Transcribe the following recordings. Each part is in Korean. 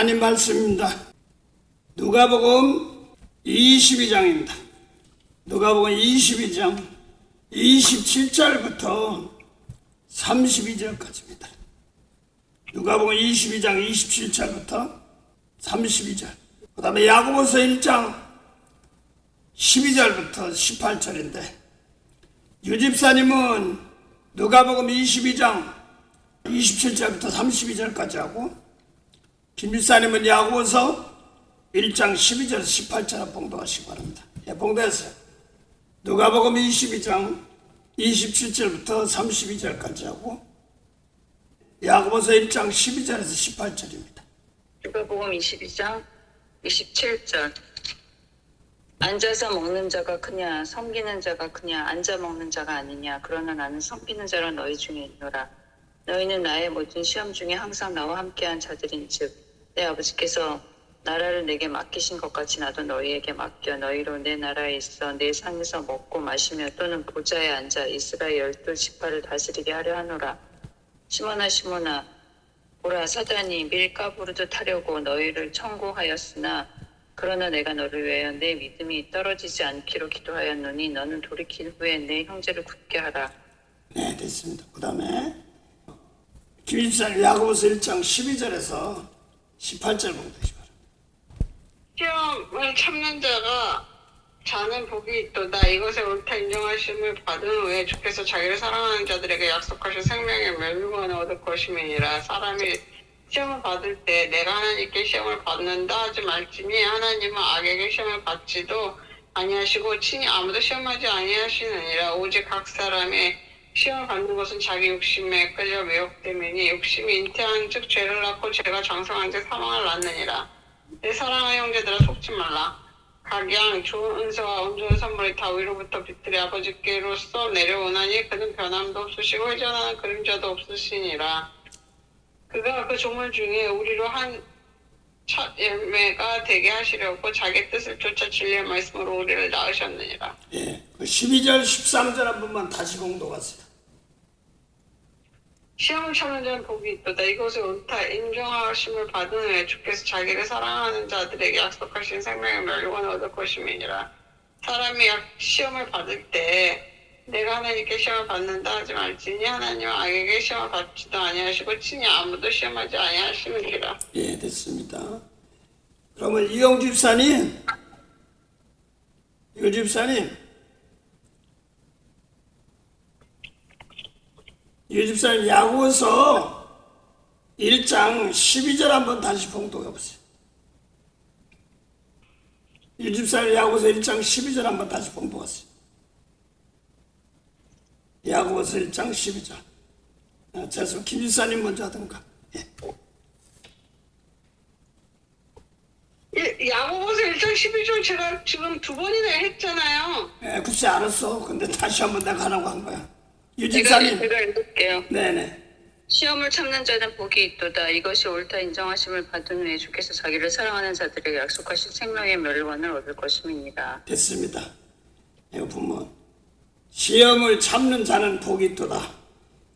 하나님 말씀입니다. 누가복음 22장입니다. 누가복음 22장 27절부터 32절까지입니다. 누가복음 22장 27절부터 32절. 그 다음에 야고보서 1장 12절부터 18절인데 유집사님은 누가복음 22장 27절부터 32절까지 하고 김집사님은 야고보서 1장 12절에서 18절을 봉독하시기 바랍니다. 예, 봉독했어요. 누가복음 22장 27절부터 32절까지 하고 야고보서 1장 12절에서 18절입니다. 누가복음 22장 27절. 앉아서 먹는 자가 크냐 섬기는 자가 크냐 앉아 먹는 자가 아니냐. 그러나 나는 섬기는 자라 너희 중에 있노라. 너희는 나의 모든 시험 중에 항상 나와 함께한 자들인즉 내 아버지께서 나라를 내게 맡기신 것 같이 나도 너희에게 맡겨 너희로 내 나라에 있어 내 상에서 먹고 마시며 또는 보좌에 앉아 이스라엘 12지파를 다스리게 하려 하노라. 시몬아 시몬아 보라 사단이 밀가 부르듯 하려고 너희를 청구하였으나 그러나 내가 너를 위하여 내 믿음이 떨어지지 않기로 기도하였노니 너는 돌이킨 후에 내 형제를 굳게 하라. 네, 됐습니다. 그 다음에 김집사님 야고보서 1장 12절에서 18절 봉독하시기 바랍니다. 시험을 참는 자가 자는 복이 있도다. 이것에 옳다 인정하심을 받은 후에 주께서 자기를 사랑하는 자들에게 약속하신 생명의 멸류관을 얻을 것임이니라. 사람이 시험을 받을 때 내가 하나님께 시험을 받는다 하지 말지니 하나님은 악에게 시험을 받지도 아니하시고 친히 아무도 시험하지 아니하시느니라. 오직 각 사람의 시험을 받는 것은 자기 욕심에 끌려 왜곡됨이니 욕심이 잉태한 즉 죄를 낳고 죄가 장성한 즉 사망을 낳느니라. 내 사랑하는 형제들아 속지 말라. 각양 좋은 은사와 온전한 선물이 다 위로부터 빛들의 아버지께로서 내려오나니 그는 변함도 없으시고 회전하는 그림자도 없으시니라. 그가 그 조물 중에 우리로 한 첫 열매가 되게 하시려고 자기 뜻을 쫓아 진리의 말씀으로 우리를 낳으셨느니라. 예, 그 12절 13절 한 번만 다시 봉독하세요. 시험을 참는 자는 복이 있도다. 이것에 옳다 인정하심을 받은 후에 주께서 자기를 사랑하는 자들에게 약속하신 생명의 멸류관을 얻을 것임이니라. 사람이 시험을 받을 때 내가 하나님께 시험을 받는다 하지 말지니 하나님은 악에게 시험을 받지도 아니하시고 친히 아무도 시험하지 아니하시느니라. 예, 됐습니다. 그러면 이용 집사님 야고보서 1장 12절 한번 다시 봉독해 보세요. 유집사님 야고보서 1장 12절 한번 다시 봉독하세요. 야고보서 1장 12절. 죄송, 김집사님 먼저 하던가. 예, 야고보서 1장 12절 제가 지금 두 번이나 했잖아요. 글쎄 알았어. 근데 다시 한번 내가 하라고 한 거야. 제가 유집사님. 읽을게요. 네네. 시험을 참는 자는 복이 있도다. 이것이 옳다 인정하심을 받은 후에 주께서 자기를 사랑하는 자들에게 약속하신 생명의 멸류관을 얻을 것임이니라. 됐습니다. 이거 보면 시험을 참는 자는 복이 있도다.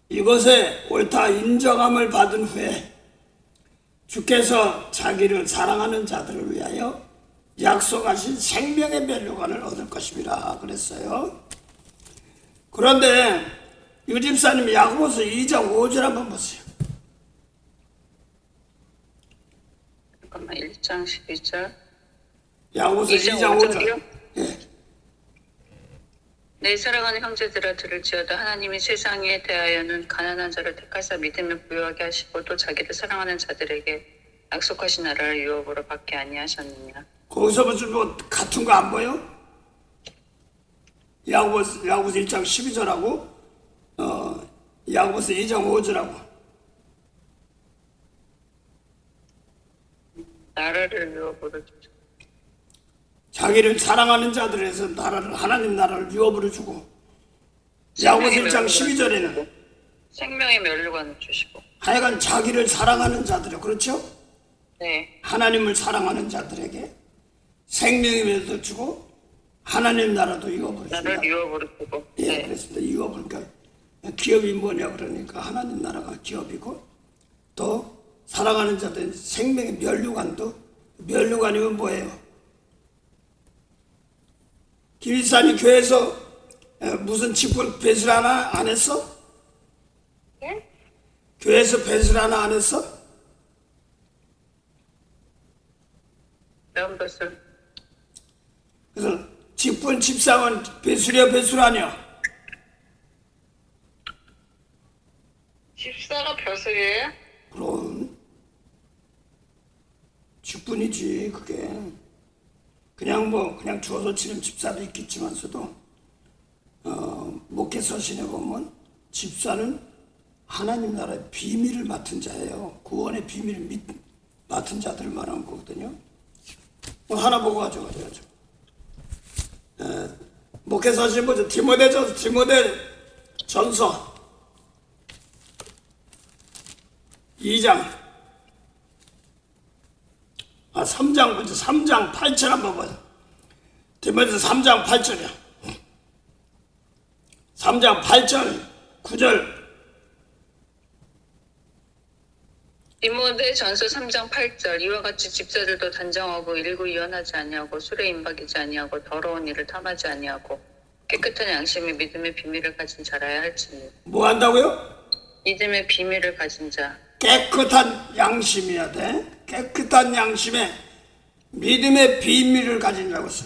이것에 옳다 인정함을 받은 후에 주께서 자기를 사랑하는 자들을 위하여 약속하신 생명의 멸류관을 얻을 것입니다. 그랬어요. 그런데 유집사님 야고보서 2장 5절 한번 보세요. 잠깐만 1장 12절. 야고보서 2장 5절. 예. 내 사랑하는 형제들아 들을지어다. 하나님이 세상에 대하여는 가난한 자를 택하사 믿음을 부여하게 하시고 또 자기를 사랑하는 자들에게 약속하신 나라를 유업으로 받게 아니하셨느냐. 거기서 무슨 뭐 같은 거 안 보여? 야고보서 1장 12절하고 야고보서 2장 5절하고 나라를 유업으로 주죠. 자기를 사랑하는 자들에서 나라를 하나님 나라를 유업으로 주고 야고보서 1장 12절에는 생명의 멸류관을 주시고 하여간 자기를 사랑하는 자들, 그렇죠? 네. 하나님을 사랑하는 자들에게 생명의 멸도 주고 하나님 나라도 유업으로 준다. 나라를 유업으로 주고. 예, 네. 그렇습니다. 유업을. 그러니까 기업이 뭐냐 그러니까 하나님 나라가 기업이고 또 사랑하는 자들 생명의 면류관도 면류관이면 뭐예요? 김일산이 교회에서 무슨 직분 배술 하나 안 했어? 네? 교회에서 배술 하나 안 했어? 명배술. 그래서 직분 집상은 배술이야 배술 아니야? 집사가 벼슬이에요? 그럼 직분이지 그게. 그냥 주어서 치는 집사도 있겠지만서도 목회 서신에 보면 집사는 하나님 나라의 비밀을 맡은 자예요. 구원의 비밀을 맡은 자들을 말하는 거거든요. 하나 보고 가져가죠. 목회 서신 보죠. 디모데 전서 2장 3장 보죠. 3장 8절 한번 보죠. 디모데서 3장 8절이야. 3장 8절 9절. 디모데 전서 3장 8절. 이와 같이 집사들도 단정하고 일구이연하지 아니하고 술에 임박이지 아니하고 더러운 일을 탐하지 아니하고 깨끗한 양심의 믿음의 비밀을 가진 자라야 할지니. 뭐 한다고요? 믿음의 비밀을 가진 자. 깨끗한 양심이어야 돼. 깨끗한 양심에 믿음의 비밀을 가진 자고 있어.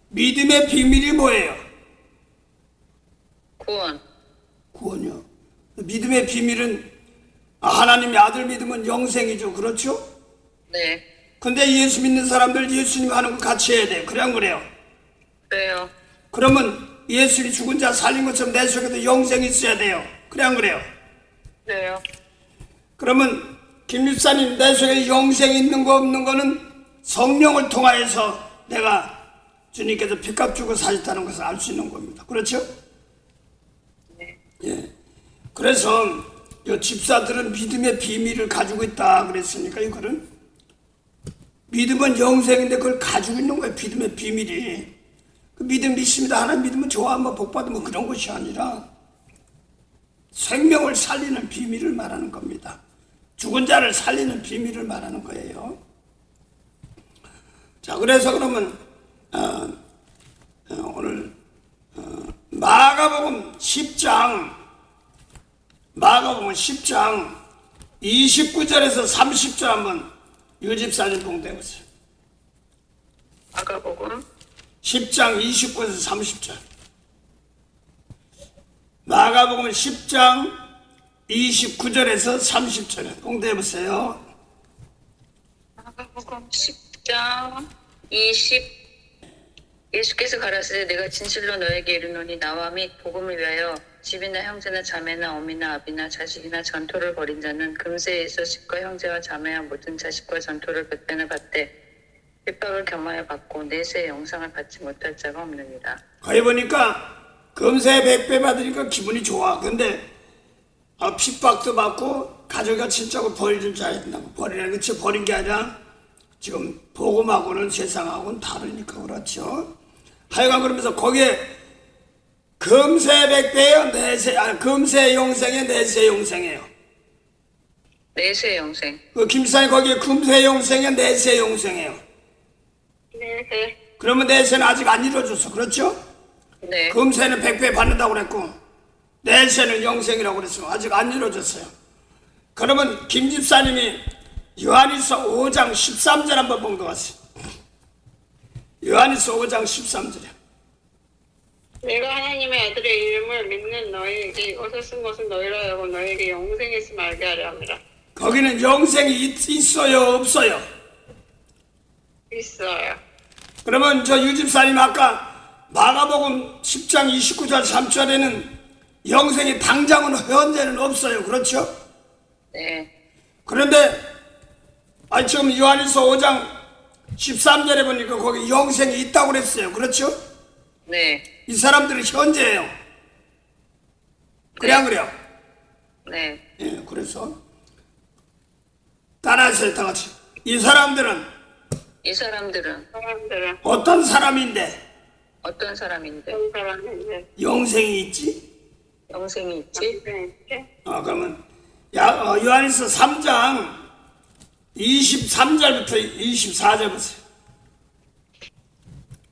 믿음의 비밀이 뭐예요? 구원. 구원이요. 믿음의 비밀은 하나님의 아들 믿으면 영생이죠. 그렇죠? 네. 근데 예수 믿는 사람들 예수님 하는 거 같이 해야 돼요. 그래 안 그래요? 그래요. 그러면 예수님이 죽은 자 살린 것처럼 내 속에도 영생이 있어야 돼요. 그래 안 그래요? 그래요. 그러면 김립사님 내 속에 영생이 있는 거 없는 거는 성령을 통하여서 내가 주님께서 빚값 주고 사셨다는 것을 알 수 있는 겁니다. 그렇죠? 네. 예. 그래서 이 집사들은 믿음의 비밀을 가지고 있다 그랬으니까 이거는 믿음은 영생인데 그걸 가지고 있는 거예요. 믿음의 비밀이. 그 믿음 믿습니다. 하나님 믿으면 좋아, 뭐 복 받으면 그런 것이 아니라 생명을 살리는 비밀을 말하는 겁니다. 죽은 자를 살리는 비밀을 말하는 거예요. 자, 그래서 그러면 오늘 마가복음 10장 29절에서 30절 한번 유집사님 봉대해보세요. 마가복음 10장 29에서 30절. 마가복음 10장 29절에서 30절 봉대해보세요. 마가복음 10장 20. 예수께서 가라사대 내가 진실로 너에게 이르노니 나와 및 복음을 위하여 집이나 형제나 자매나 어미나 아비나 자식이나 전토를 벌인 자는 금세에서 집과 형제와 자매와 모든 자식과 전토를 100배나 받되 핍박을 겸하여 받고 내세의 영상을 받지 못할 자가 없느니라. 거기 보니까 금세 100배 받으니까 기분이 좋아. 근데 핍박도 받고 가족과 친척을 버리는 자야 된다고. 버리는 게 버린 게 아니라 지금 복음하고는 세상하고는 다르니까 그렇죠. 하여간 그러면서 거기에 금세 100배요, 금세 영생에 내세 영생이에요. 내세 영생. 그 김사님 거기에 금세 영생에 내세 영생이에요. 네, 네. 그러면 내세는 아직 안 이루어졌어. 그렇죠? 네. 금세는 100배 받는다고 그랬고 내세는 영생이라고 그랬어요. 아직 안 이루어졌어요. 그러면 김 집사님이 요한일서 5장 13절 한번 본 것 같아요. 요한일서 5장 13절이요. 내가 하나님의 아들의 이름을 믿는 너희에게 이것을 쓴 것은 너희라 하고 너희에게 영생이 있음을 알게 하려 함이라. 거기는 영생이 있어요, 없어요? 있어요. 그러면 저 유집사님 아까 마가복음 10장 29절 3절에는 영생이 당장은 현재는 없어요. 그렇죠? 네. 그런데 지금 요한일서 5장 13절에 보니까 거기 영생이 있다고 그랬어요. 그렇죠? 네. 이 사람들은 현재예요. 그래 안 그래요? 네. 예, 그래서 따라하세요. 다 같이. 이 사람들은 사람들은 어떤 사람인데 어떤 사람인데 어떤 사람인데 영생이 있지? 영생이 있지? 영생이 있지? 그러면 요한일서 3장 23절부터 24절 보세요.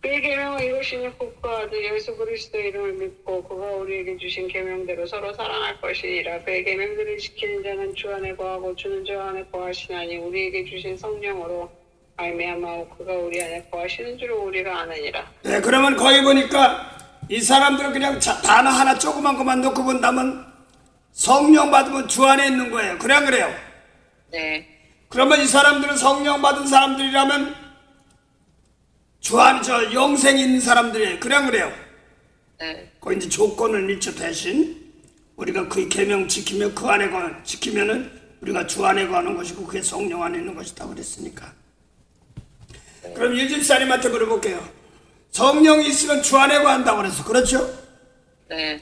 그의 계명은 이것이니 곧 그 아들 예수 그리스도의 이름을 믿고 그가 우리에게 주신 계명대로 서로 사랑할 것이니라. 그의 계명들을 지키는 자는 주 안에 거하고 주는 주 안에 거하시나니 우리에게 주신 성령으로 말미암아 그가 우리 안에 거하시는 줄을 우리가 아느니라. 네, 그러면 거기 보니까 이 사람들은 그냥 단어 하나 조그만 것만 놓고 본다면 성령 받으면 주 안에 있는 거예요. 그래 안 그래요? 네. 그러면 이 사람들은 성령 받은 사람들이라면 주 안에 영생이 있는 사람들이에요. 그래 안 그래요? 네. 그 이제 조건을 있죠. 대신 우리가 그의 계명 지키며 그 안에 지키면은 우리가 주 안에 거하는 것이고 그게 성령 안에 있는 것이다 그랬으니까. 그럼 일집사님한테 물어볼게요. 성령이 있으면 주 안에 거한다고 그랬어. 그렇죠? 네.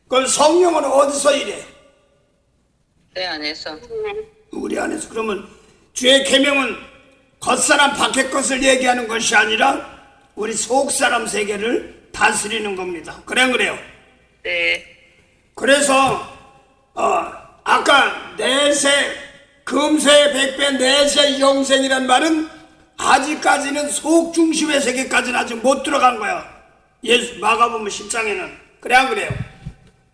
그걸 성령은 어디서 일해? 내 안에서. 우리 안에서. 그러면 주의 계명은 겉사람 밖의 것을 얘기하는 것이 아니라 우리 속사람 세계를 다스리는 겁니다. 그래 안 그래요? 네. 그래서 아까 내세 금세 백배 내세 영생이란 말은 아직까지는 속 중심의 세계까지는 아직 못 들어간 거야. 예수 마가복음 10장에는. 그래 안 그래요?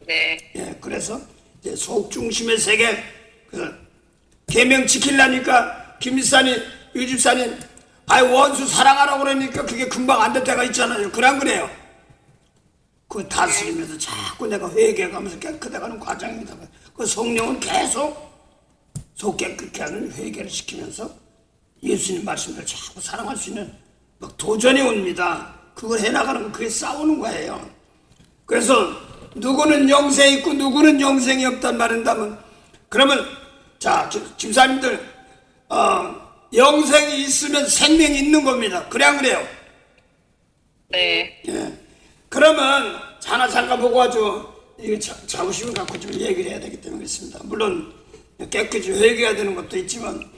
네. 예, 그래서 이제 속 중심의 세계 그 계명 지키려니까 김집사님, 유집사님, 원수 사랑하라고 그러니까 그게 금방 안 될 때가 있잖아요. 그래 안 그래요? 그 다스리면서 자꾸 내가 회개해가면서 깨끗해가는 과정입니다. 그 성령은 계속 속 깨끗게 하는 회개를 시키면서 예수님 말씀을 자꾸 사랑할 수 있는 막 도전이 옵니다. 그걸 해나가는 거 그게 싸우는 거예요. 그래서 누구는 영생이 있고 누구는 영생이 없단 말인다면 그러면 자 집사님들 영생이 있으면 생명이 있는 겁니다. 그래 안 그래요? 네. 예. 그러면 하나 잠깐 보고 와줘. 이거 자부심을 갖고 좀 얘기를 해야 되기 때문에 그렇습니다. 물론 깨끗이 회개해야 되는 것도 있지만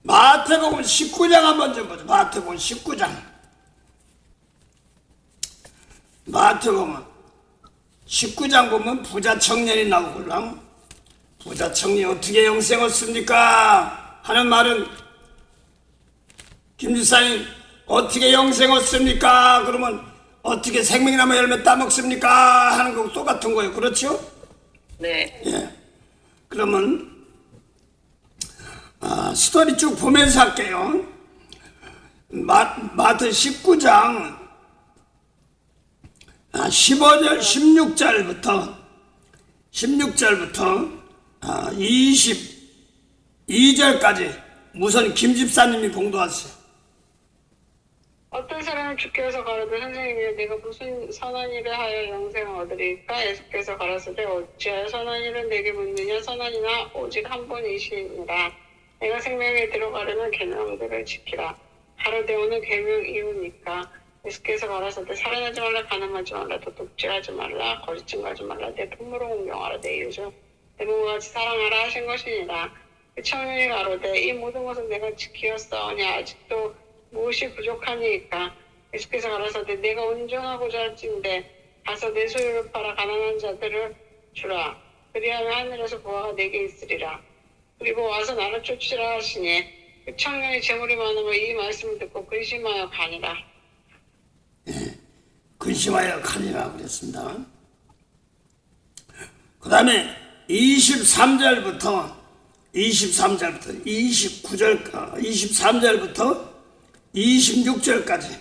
마태복음 19장 한번 좀 보자. 마태복음 19장. 마태복음 19장 보면 부자 청년이 나오걸랑 부자 청년이 어떻게 영생 얻습니까? 하는 말은 김지사님 어떻게 영생 얻습니까? 그러면 어떻게 생명나무 열매 따먹습니까? 하는 거 똑같은 거예요. 그렇죠? 네. 예. 그러면 스토리 쭉 보면서 할게요. 마태 19장 15절 16절부터 22절까지 우선 김집사님이 봉도하세요. 어떤 사람은 주께서 가로되 선생님이여 내가 무슨 선한 일을 하여 영생을 얻으리까? 예수께서 가라사대 어찌하여 선한 일은 내게 묻느냐? 선한 이나 오직 한 분이시니라. 내가 생명에 들어가려면 계명들을 지키라. 가로되 어느 계명이오니까? 예수께서 가라사대 살인하지 말라, 간음하지 말라, 도둑질하지 말라, 거짓 증거하지 말라, 내 부모를 공경하라, 내 이웃을 내 몸과 같이 사랑하라 하신 것이니라. 그 청년이 가로되 이 모든 것은 내가 지키었사오니 아직도 무엇이 부족하니까? 예수께서 가라사대 내가 온전하고자 할진대 가서 내 소유를 팔아 가난한 자들을 주라. 그리하면 하늘에서 보화가 내게 있으리라. 그리고 와서 나를 쫓으라 하시니 그 청년이 재물이 많으면 이 말씀을 듣고 근심하여 가니라. 근심하여 가니라 그랬습니다. 그 다음에 23절부터 23절부터 26절까지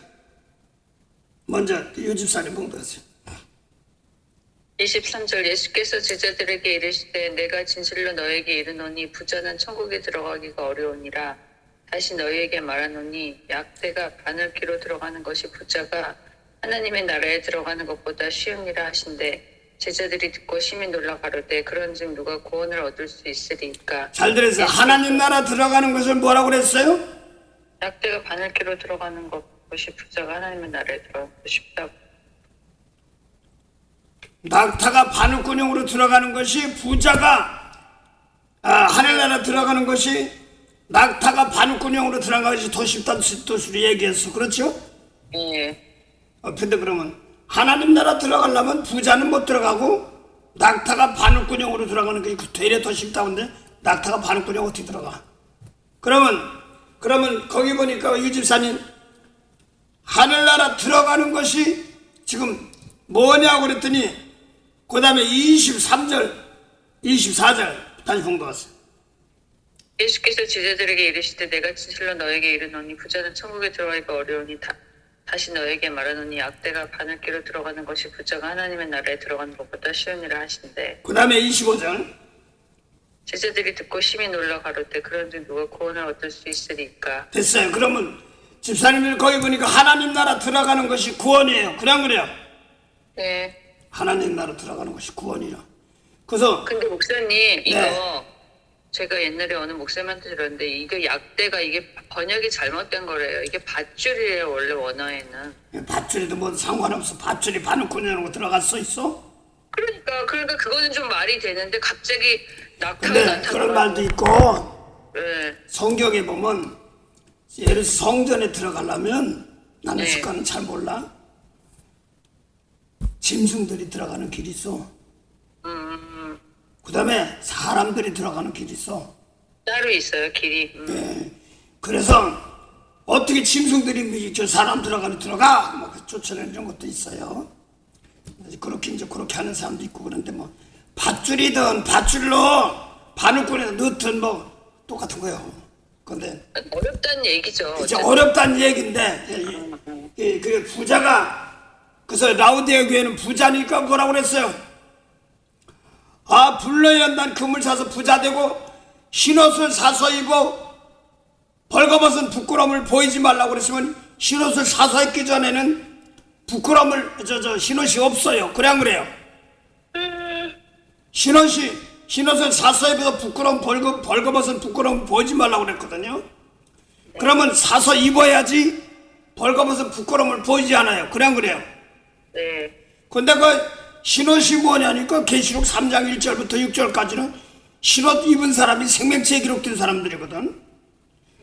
먼저 유집사님 봉독하세요. 23절 예수께서 제자들에게 이르시되 내가 진실로 너에게 이르노니 부자는 천국에 들어가기가 어려우니라. 다시 너희에게 말하노니 약대가 바늘기로 들어가는 것이 부자가 하나님의 나라에 들어가는 것보다 쉬우니라 하신대. 제자들이 듣고 심히 놀라 가로되 그런즉 누가 구원을 얻을 수 있으리까? 잘 들으세요. 하나님 나라 들어가는 것을 뭐라고 그랬어요? 약대가 바늘기로 들어가는 것이 부자가 하나님의 나라에 들어가고 싶다고. 낙타가 바늘구녕으로 들어가는 것이 부자가 하늘나라 들어가는 것이 낙타가 바늘구녕으로 들어가는 것이 더 쉽다는 뜻으로 얘기했어. 그렇죠? 예. 근데 그러면 하나님 나라 들어가려면 부자는 못 들어가고 낙타가 바늘구녕으로 들어가는 게 되레 더 쉽다는데 낙타가 바늘구녕 어떻게 들어가? 그러면 거기 보니까 유 집사님 하늘나라 들어가는 것이 지금 뭐냐고 그랬더니 그 다음에 23절 24절 다시 본 것 같아요. 예수께서 제자들에게 이르시되 내가 진실로 너에게 이르노니 부자는 천국에 들어가기가 어려우니 다시 너에게 말하노니 악대가 바늘기로 들어가는 것이 부자가 하나님의 나라에 들어가는 것보다 쉬우니라 하신대. 그 다음에 25절 제자들이 듣고 심히 놀라 가로되 그런데 누가 구원을 얻을 수 있으리까. 됐어요. 그러면 집사님들 거기 보니까 하나님 나라 들어가는 것이 구원이에요. 그냥 그래요. 네. 하나님 나라 들어가는 것이 구원이라. 그래서 근데 목사님 이거 네. 제가 옛날에 어느 목사님한테 들었는데 이거 약대가 이게 번역이 잘못된 거래요. 이게 밧줄이에요 원래 원어에는. 밧줄이도 뭐 상관없어. 밧줄이 바늘꾼이라는 거 들어갔어 있어? 그러니까 그거는 좀 말이 되는데 갑자기 낙타가 근데 나타나. 그런 말도 있고 네. 성경에 보면 예를 들어 성전에 들어가려면 나는 네. 습관은 잘 몰라. 짐승들이 들어가는 길이 있어. 그 다음에 사람들이 들어가는 길이 있어. 따로 있어요 길이. 네. 그래서 어떻게 짐승들이 저 사람 들어가 뭐 쫓아내는 것도 있어요. 그렇게 하는 사람도 있고 그런데 뭐 밧줄이든 밧줄로 바늘꾼에 넣든 뭐 똑같은 거예요. 근데 어렵다는 얘기죠. 이제 어렵다는 얘기인데 그 부자가 그래서 라우디아 교회는 부자니까 뭐라고 그랬어요? 아 불러야 난 금을 사서 부자 되고 흰옷을 사서 입어 벌거벗은 부끄러움을 보이지 말라고 그랬으면 흰옷을 사서 입기 전에는 부끄러움을 흰옷이 없어요. 그냥 그래요. 흰옷을 사서 입어서 부끄러움 벌거벗은 부끄러움 보이지 말라고 그랬거든요. 그러면 사서 입어야지 벌거벗은 부끄러움을 보이지 않아요. 그냥 그래요. 네. 근데 그 흰옷이 뭐냐니까 계시록 3장 1절부터 6절까지는 흰옷 입은 사람이 생명체에 기록된 사람들이거든.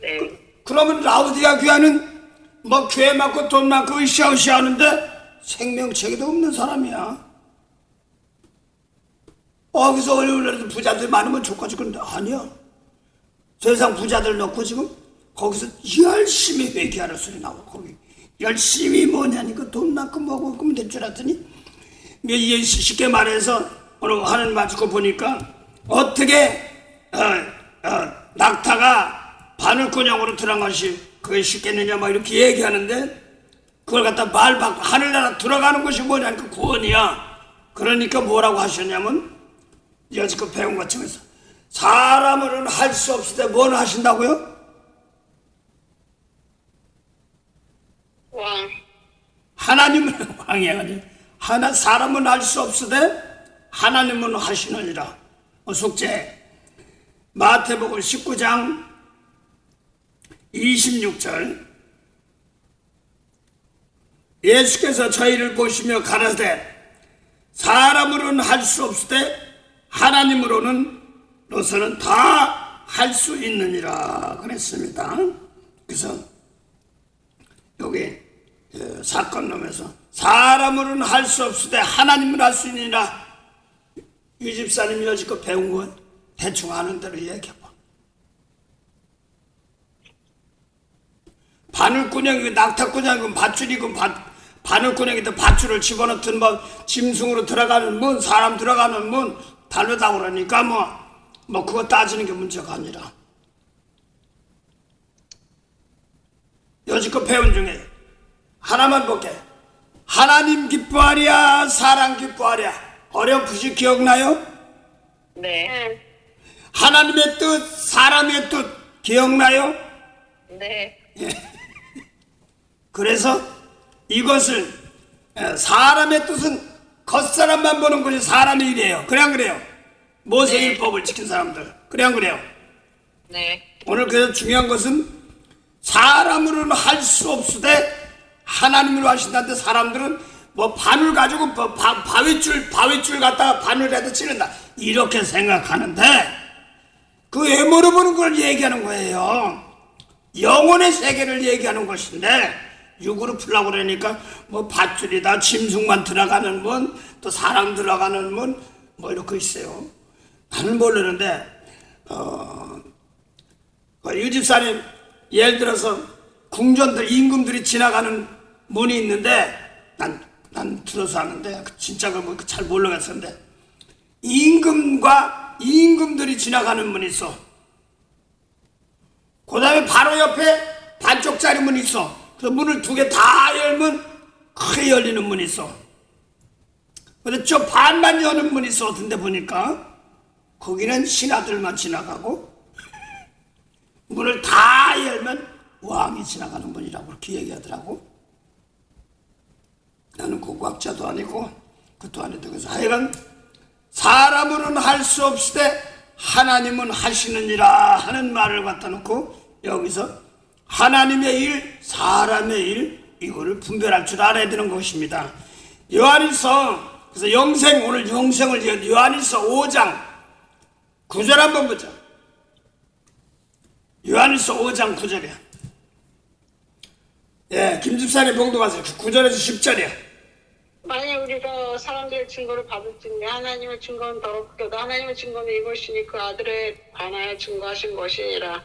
네. 그러면 라우디아 교회는 뭐 교회 많고 돈 많고 으쌰으쌰 하는데 생명체계도 없는 사람이야. 그래서 오늘날에도 부자들 많으면 좋겠지. 근데 아니야. 세상 부자들 넣고 지금 거기서 열심히 회개하는 소리 나와. 거기 열심히 뭐냐니까 돈 많고 뭐고 그러면 될 줄 알았더니 쉽게 말해서 오늘 하는 말 듣고 보니까 어떻게 낙타가 바늘꾼형으로 들어간 것이 그게 쉽겠느냐 막 이렇게 얘기하는데 그걸 갖다 말 바꿔 하늘나라 들어가는 것이 뭐냐니까 구원이야. 그러니까 뭐라고 하셨냐면 여지껏 배운 것처럼 사람으로는 할 수 없을 때 뭘 하신다고요? 왕. 하나님은 왕이 아니에요. 사람은 할 수 없을 때 하나님은 하시느니라. 숙제 마태복음 19장 26절 예수께서 저희를 보시며 가라사대 사람으로는 할 수 없을 때 하나님으로는 너서는 다 할 수 있느니라 그랬습니다. 그래서 여기 사건 놈에서 사람으로는 할 수 없을 때 하나님은 할 수 있느니라. 유 집사님이 여지껏 배운 건 대충 아는 대로 얘기해봐. 바늘구녕이고 낙타구녕이고 밧줄이고 바늘구녕이든 밧줄을 집어넣든 뭐 짐승으로 들어가는 문 사람 들어가는 문 다르다고 그러니까 뭐 그거 따지는 게 문제가 아니라 여지껏 배운 중에 하나만 볼게. 하나님 기뻐하랴 사람 기뻐하랴 어렴풋이 기억나요? 네. 하나님의 뜻 사람의 뜻 기억나요? 네. 그래서 이것을 사람의 뜻은 겉사람만 보는 것이 사람의 일이에요. 그냥 그래요. 모세율법을 지킨 사람들 그냥 그래요. 네. 오늘 그래서 중요한 것은 사람으로는 할 수 없을 때 하나님으로 하신다는데 사람들은 뭐 바늘 가지고 바위줄 갖다가 바늘에다 치는다 이렇게 생각하는데 그 외모로 보는 걸 얘기하는 거예요. 영혼의 세계를 얘기하는 것인데 육으로 풀라고 그러니까 뭐 밧줄이다 짐승만 들어가는 문 또 사람 들어가는 문 뭐 이렇게 있어요. 나는 모르는데 유 집사님, 예를 들어서 궁전들, 임금들이 지나가는 문이 있는데, 난 들어서 하는데, 진짜 잘 모르겠었는데, 임금들이 지나가는 문이 있어. 그 다음에 바로 옆에 반쪽짜리 문이 있어. 그 문을 두 개 다 열면 크게 열리는 문이 있어. 근데 저 반만 여는 문이 있어. 어떤데 보니까 거기는 신하들만 지나가고 문을 다 열면 왕이 지나가는 문이라고 그렇게 얘기하더라고. 나는 고고학자도 아니고 그것도 아니고. 그래서 하여간 사람으로는 할 수 없으되 하나님은 하시느니라 하는 말을 갖다 놓고 여기서 하나님의 일, 사람의 일, 이거를 분별할 줄 알아야 되는 것입니다. 요한일서, 그래서 오늘 영생을 요한일서 5장 9절 한번 보자. 요한일서 5장 9절이야. 예, 김집사님 봉독하세요. 9절에서 10절이야. 만약 우리가 사람들의 증거를 받을진데 하나님의 증거는 더럽게도 하나님의 증거는 이것이니 그 아들에 관하여 증거하신 것이니라.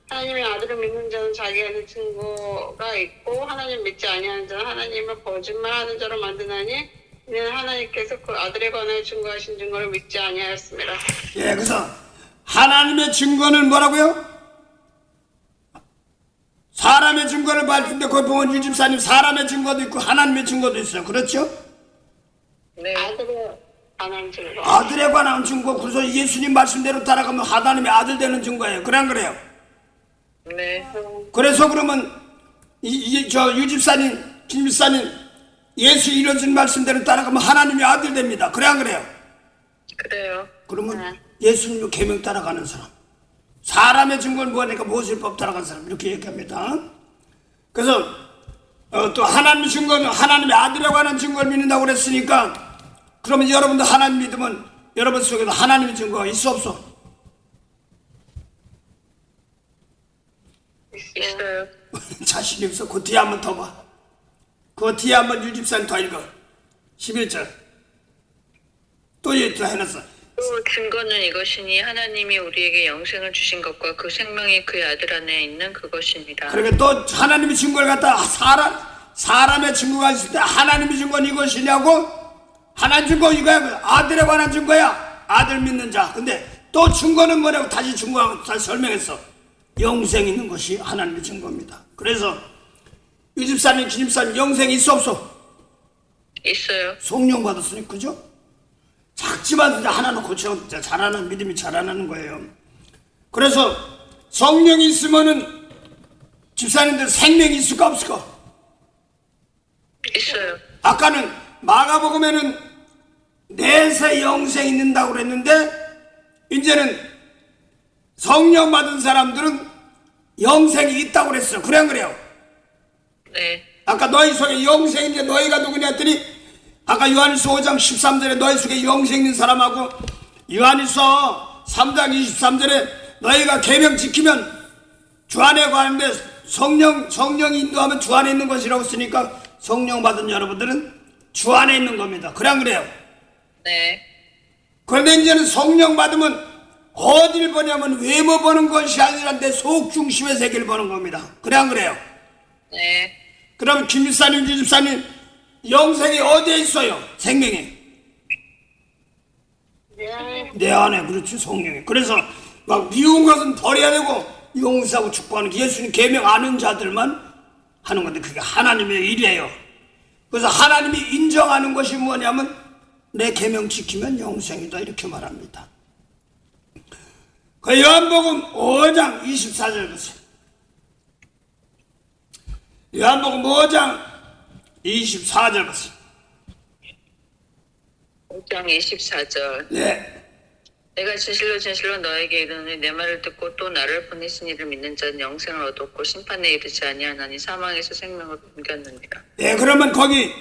하나님의 아들을 믿는 자는 자기 안에 증거가 있고 하나님 믿지 아니하는 자는 하나님을 거짓말하는 자로 만드나니 이는 하나님께서 그 아들에 관하여 증거하신 증거를 믿지 아니하였습니다. 예, 그래서 하나님의 증거는 뭐라고요? 사람의 증거를 받는데 거기 보면 유집사님 사람의 증거도 있고 하나님의 증거도 있어요. 그렇죠? 네. 아들에 관한 증거. 아들에 관한 증거. 그래서 예수님 말씀대로 따라가면 하나님의 아들 되는 증거예요. 그래 안 그래요? 네. 그래서 그러면 저 유집사님, 김집사님 예수 이루어진 말씀대로 따라가면 하나님의 아들 됩니다. 그래 안 그래요? 그래요. 그러면 예수님의 계명 따라가는 사람, 사람의 증거를 뭐하니까 모세법 따라가는 사람 이렇게 얘기합니다. 그래서 또 하나님의 증거는 하나님의 아들에 관한 증거를 믿는다고 그랬으니까 그러면 여러분도 하나님 믿으면 여러분 속에도 하나님의 증거가 있어 없어? 있어요. 자신이 없어. 그 뒤에 한번 더 봐. 그 뒤에 한번 유집사님 더 읽어. 11절. 또 해놨어. 또 증거는 이것이니 하나님이 우리에게 영생을 주신 것과 그 생명이 그의 아들 안에 있는 그것입니다. 그러니까 또 하나님의 증거를 갖다 사람의 증거가 있을 때 하나님의 증거는 이것이냐고? 하나님 증거 이거야. 아들에 관한 증거야. 아들 믿는 자. 근데 또 증거는 뭐냐고 다시 증거하고 다시 설명했어. 영생 있는 것이 하나님의 증거입니다. 그래서 유집사님, 기집사님 영생이 있어 없어? 있어요. 성령 받았으니 그죠? 작지만 진짜 하나는 고쳐 진짜 잘하는 믿음이 자라나는 거예요. 그래서 성령이 있으면은 집사님들 생명이 있을까 없을까? 있어요. 아까는 마가복음에는 내세 영생 있는다고 그랬는데 이제는 성령 받은 사람들은 영생이 있다고 그랬어요. 그래 안 그래요? 네. 아까 너희 속에 영생 있는데 너희가 누구냐 했더니 아까 요한일서 5장 13절에 너희 속에 영생 있는 사람하고 요한일서 3장 23절에 너희가 계명 지키면 주 안에 가는데 성령이 인도하면 주 안에 있는 것이라고 쓰니까 성령 받은 여러분들은 주 안에 있는 겁니다. 그래 안 그래요? 네. 그런데 이제는 성령 받으면 어딜 보냐면 외모 보는 것이 아니라 내 속 중심의 세계를 보는 겁니다. 그래 안 그래요? 네. 그럼 김집사님, 유집사님 영생이 어디에 있어요? 생명이 내 안에. 그렇지, 성령이. 그래서 막 미운 것은 버려야 되고 용서하고 축복하는 게 예수님 계명 아는 자들만 하는 건데 그게 하나님의 일이에요. 그래서 하나님이 인정하는 것이 뭐냐면 내 계명 지키면 영생이다 이렇게 말합니다. 그 요한복음 5장 24절 보세요. 요한복음 5장 24절 보세요. 5장 24절. 네. 내가 진실로 너에게 이르노니 내 말을 듣고 또 나를 보내신 이를 믿는 자는 영생을 얻었고 심판에 이르지 아니하나니 사망에서 생명을 옮겼느니라. 네, 그러면 거기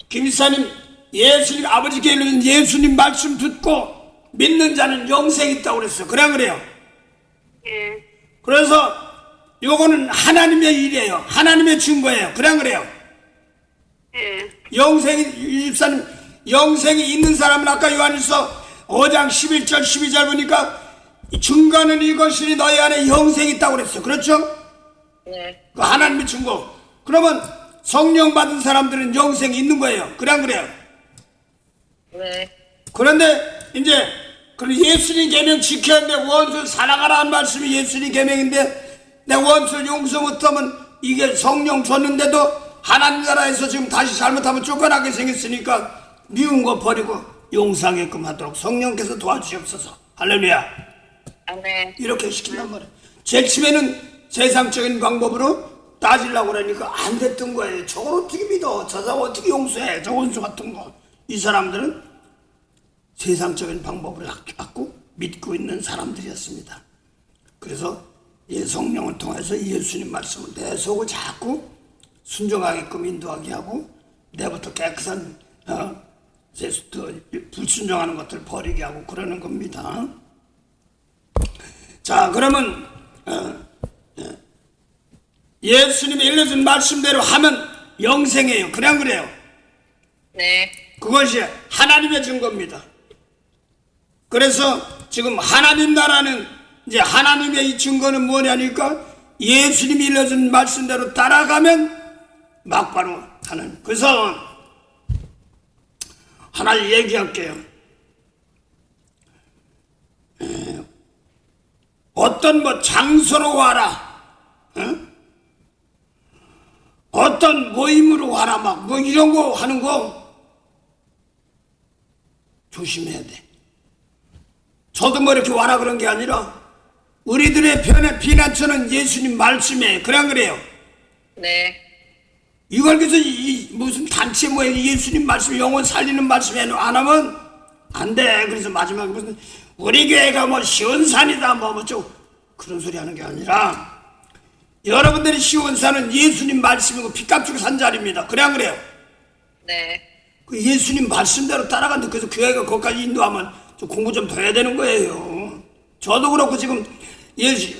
김지사님 예수님 아버지께 이르는 예수님 말씀 듣고 믿는 자는 영생이 있다고 그랬어요. 그래 그래요? 예. 그래서 요거는 하나님의 일이에요. 하나님의 증거예요. 그래 그래요? 예. 영생이 있는 사람은 아까 요한일서 5장 11절 12절 보니까 이 증거는 이것이니 너희 안에 영생이 있다고 그랬어요. 그렇죠? 네. 그 하나님의 증거. 그러면 성령 받은 사람들은 영생이 있는 거예요. 그래 안 그래요? 네. 그런데 이제 예수님 계명 지켜야 돼. 원수를 사랑하라는 말씀이 예수님 계명인데 내 원수를 용서 못하면 이게 성령 줬는데도 하나님 나라에서 지금 다시 잘못하면 쫓겨나게 생겼으니까 미운 거 버리고 용서하게끔 하도록 성령께서 도와주시옵소서. 할렐루야. 아멘. 이렇게 시킨단 말이에요. 제일 처음에는 세상적인 방법으로 따지려고 그러니까 안 됐던 거예요. 저걸 어떻게 믿어? 저 사람 어떻게 용서해? 저 원수 같은 거. 이 사람들은 세상적인 방법을 갖고 믿고 있는 사람들이었습니다. 그래서 이 성령을 통해서 예수님 말씀을 내 속을 자꾸 순종하게끔 인도하게 하고 내부터 깨끗한 불순종하는 것들을 버리게 하고 그러는 겁니다. 자, 그러면 예수님이 일러준 말씀대로 하면 영생이에요. 그래 안 그래요? 네. 그것이 하나님의 증거입니다. 그래서 지금 하나님 나라는 이제 하나님의 이 증거는 뭐냐니까 예수님이 일러준 말씀대로 따라가면 막바로 하는. 그래서 하나 얘기할게요. 어떤 뭐 장소로 와라, 어떤 모임으로 와라, 막 뭐 이런 거 하는 거 조심해야 돼. 저도 뭐 이렇게 와라 그런 게 아니라 우리들의 피난처는 예수님 말씀이에요. 그래 안 그래요? 네. 이걸 그래서 무슨 단체 모임 예수님 말씀 영혼 살리는 말씀 안 하면 안 돼. 그래서 마지막에 무슨 우리 교회가 뭐 시온산이다 뭐좀 그런 소리 하는 게 아니라 여러분들이 시온산은 예수님 말씀이고 피값 주고 산 자리입니다. 그래 안 그래요? 네. 그 예수님 말씀대로 따라간다. 그래서 교회가 거기까지 인도하면 좀 공부 좀 더 해야 되는 거예요. 저도 그렇고 지금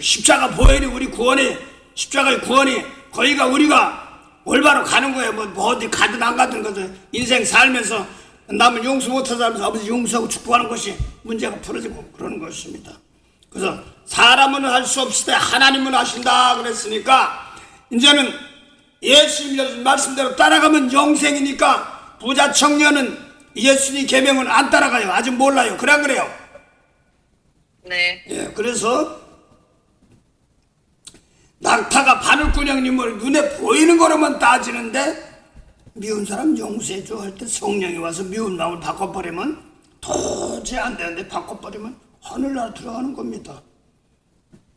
십자가 보혈이 우리 구원이 십자가의 구원이 거기가 우리가 올바로 가는 거예요. 뭐 어디 가든 안 가든 거죠. 인생 살면서 남을 용서 못하는 사람에서 아버지 용서하고 축복하는 것이 문제가 풀어지고 그러는 것입니다. 그래서 사람은 할 수 없을 때 하나님은 하신다 그랬으니까 이제는 예수님 말씀대로 따라가면 영생이니까 부자 청년은 예수님 계명은 안 따라가요. 아직 몰라요. 그래 안 그래요? 네. 예, 그래서 낙타가 바늘구녕님을 눈에 보이는 거로만 따지는데 미운 사람 용서해줘 할 때 성령이 와서 미운 마음을 바꿔버리면 도저히 안 되는데 바꿔버리면 하늘나라 들어가는 겁니다.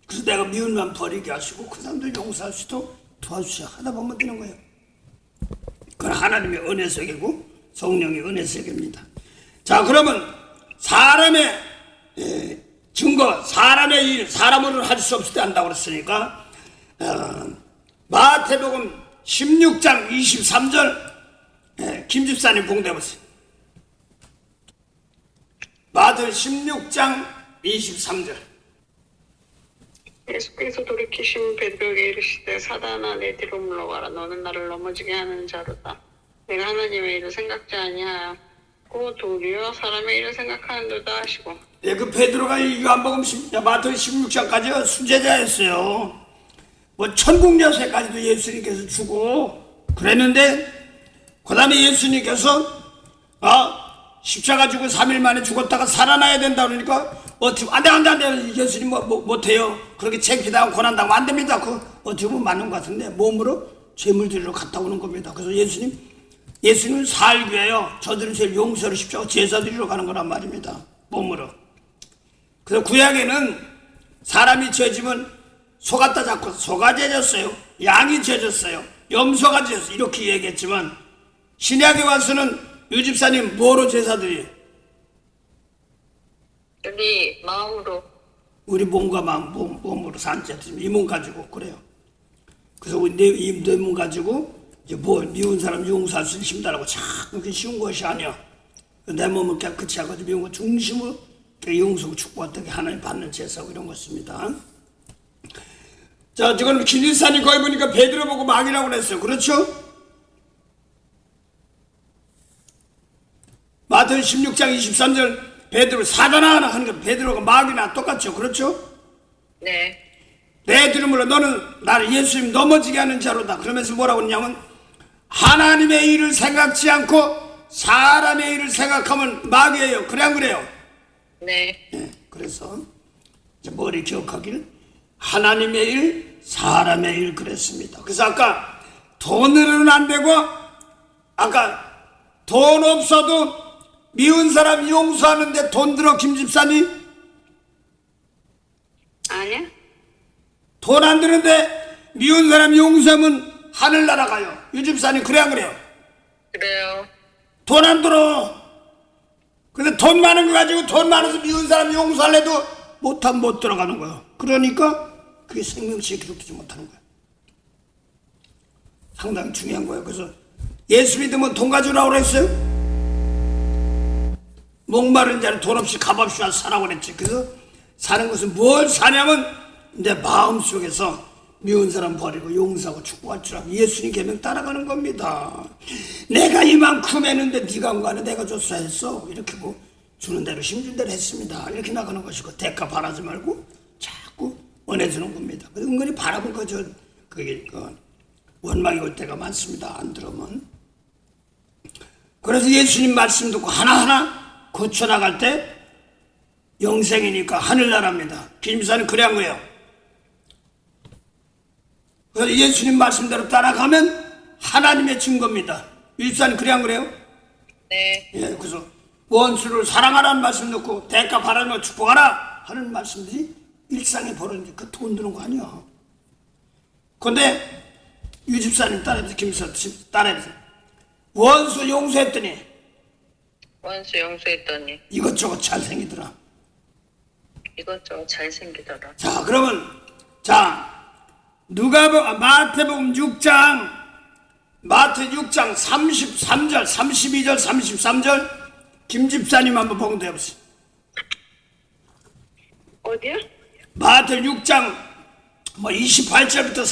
그래서 내가 미운 마음 버리게 하시고 그 사람들 용서할 수 있도록 도와주셔야 하다 보면 되는 거예요. 그건 하나님의 은혜 속이고 성령의 은혜 속입니다. 자, 그러면 사람의 증거, 사람의 일, 사람으로는 할 수 없을 때 한다고 그랬으니까 마태복음 16장 23절 김집사님 봉대보세요. 마태복음 16장 23절. 예수께서 돌이키시면 베드로에게 이르시되 사단아 내 뒤로 물러가라. 너는 나를 넘어지게 하는 자로다. 내가 하나님의 일을 생각지 아니하고 도리어 사람의 일을 생각하는도다 하시고. 예, 그 베드로가 요한복음 마태복음 16장까지 순제자였어요. 뭐 천국 여세까지도 예수님께서 주고 그랬는데 그 다음에 예수님께서 십자가 지고 3일 만에 죽었다가 살아나야 된다 그러니까 어떻게 안돼 예수님 못해요. 그렇게 창피당하고 고난당하면 안 됩니다. 그 어떻게 보면 맞는 것 같은데 몸으로 죄물 드리러 갔다 오는 겁니다. 그래서 예수님은 살교예요. 저들은 제일 용서를 십자가 제사 드리러 가는 거란 말입니다. 몸으로. 그래서 구약에는 사람이 죄지면 소 갖다 잡고 소가 죄졌어요. 양이 죄졌어요. 염소가 죄졌어요. 이렇게 얘기했지만 신약에 와서는 유집사님 뭐로 제사드려요? 우리 마음으로. 우리 몸과 몸으로 산죄드리면 이 몸 가지고 그래요. 그래서 우리 내 몸 가지고 이제 뭐 미운 사람 용서할 수 있습니다라고 참 그렇게 쉬운 것이 아니야. 내 몸을 깨끗이 하고 미운 거 중심으로 용서하고 축복하게 하나님 받는 제사고 이런 것입니다. 자, 지금 김일산이 거기 보니까 베드로 보고 망이라고 그랬어요. 그렇죠? 마태복음 16장 23절 베드로 사단아 하는 거 베드로가 마귀나 똑같죠. 그렇죠? 네. 내 들음으로 너는 나를 예수님 넘어지게 하는 자로다. 그러면서 뭐라고 했냐면 하나님의 일을 생각지 않고 사람의 일을 생각하면 마귀예요. 그래 안 그래요? 네. 예, 그래서 이제 머리 기억하기를 하나님의 일, 사람의 일 그랬습니다. 그래서 아까 돈으로는 안 되고 아까 돈 없어도 미운 사람 용서하는데 돈 들어 김 집사님? 아니야? 돈 안 드는데 미운 사람 용서하면 하늘 날아가요. 유 집사님 그래 안 그래요? 그래요. 돈 안 들어. 근데 돈 많은 거 가지고 돈 많아서 미운 사람 용서할래도 못하면 못 들어가는 거야. 그러니까 그게 생명체에 기록되지 못하는 거야. 상당히 중요한 거예요. 그래서 예수 믿으면 돈 가져오라고 그랬어요. 목마른 자는 돈 없이 값없이 사라고 그랬지. 그래서 사는 것은 뭘 사냐면 내 마음속에서 미운 사람 버리고 용서하고 축복할 줄 알고 예수님 계명 따라가는 겁니다. 내가 이만큼 했는데 네가 한 거 아니야. 내가 줬어야 했어. 이렇게 뭐 주는 대로 힘준 대로 했습니다. 이렇게 나가는 것이고 대가 바라지 말고 자꾸 원해주는 겁니다. 은근히 바라본 거죠. 그게 원망이 올 때가 많습니다. 안 들으면. 그래서 예수님 말씀 듣고 하나하나 고쳐나갈 때 영생이니까 하늘나라입니다. 김사는 그래 한 거예요. 그래서 예수님 말씀대로 따라가면 하나님의 증거입니다. 일산 그래 안 그래요? 네. 예, 그래서 원수를 사랑하라는 말씀 듣고 대가 바라며 축복하라 하는 말씀들이 일상에 벌어지는 그 돈 드는 거 아니야. 근데 유 집사님 따라해보세요. 김집사님 따라해보세요. 원수 용서했더니 원수 용서했더니 이것저것 잘생기더라. 이것저것 잘생기더라. 자, 그러면 마태복음 6장 33절 32절 33절 김집사님 한번 봉독해 보세요. 어디야? 마태 6장 28절부터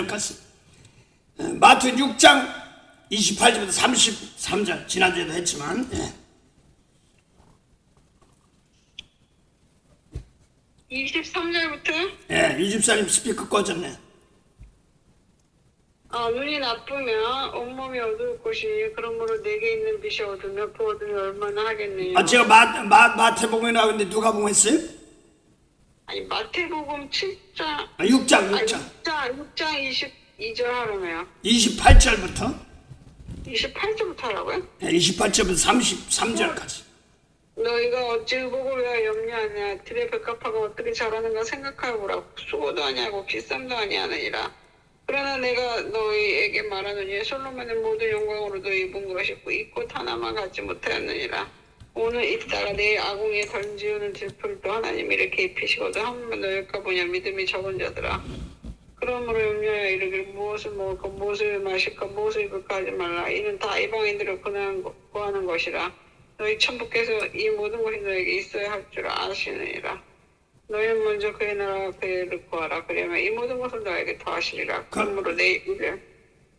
33절까지. 마태 6장 28절부터 33절 지난주에도 했지만 23절부터? 유 집사님 스피커 꺼졌네. 눈이 나쁘면 온몸이 어두울 것이 그러므로 내게 있는 빛이 어두면 그 어둠이 얼마나 하겠느냐. 제가 마태복음에 나오는데 누가 봉했어요? 아니 마태복음 7장 6장 22절 하라며요. 28절부터 28절부터 하라고요? 28절부터 33절까지. 너희가 어찌 보고 왜 염려하냐. 들의 백합화가 어떻게 자라는가 생각하고라. 수고도 아니하고 비쌈도 아니하느니라. 그러나 내가 너희에게 말하느니 솔로몬의 모든 영광으로도 입은 것이고 이 꽃 하나만 갖지 못하였느니라. 오늘 입다가 내일 아궁이에 던지우는 들풀을 또 하나님이 이렇게 입히시거든. 한 번만 넣을까 보냐. 믿음이 적은 자들아. 그러므로 염려하여 이르기를 무엇을 먹을까 무엇을 마실까 무엇을 입을까 하지 말라. 이는 다 이방인들을 구하는 것이라. 너희 천부께서 이 모든 것이 너에게 있어야 할 줄 아시느니라. 너희는 먼저 그의 나라와 그의 일을 구하라. 그러면 이 모든 것을 너에게 더하시리라. 그러므로 내 일을.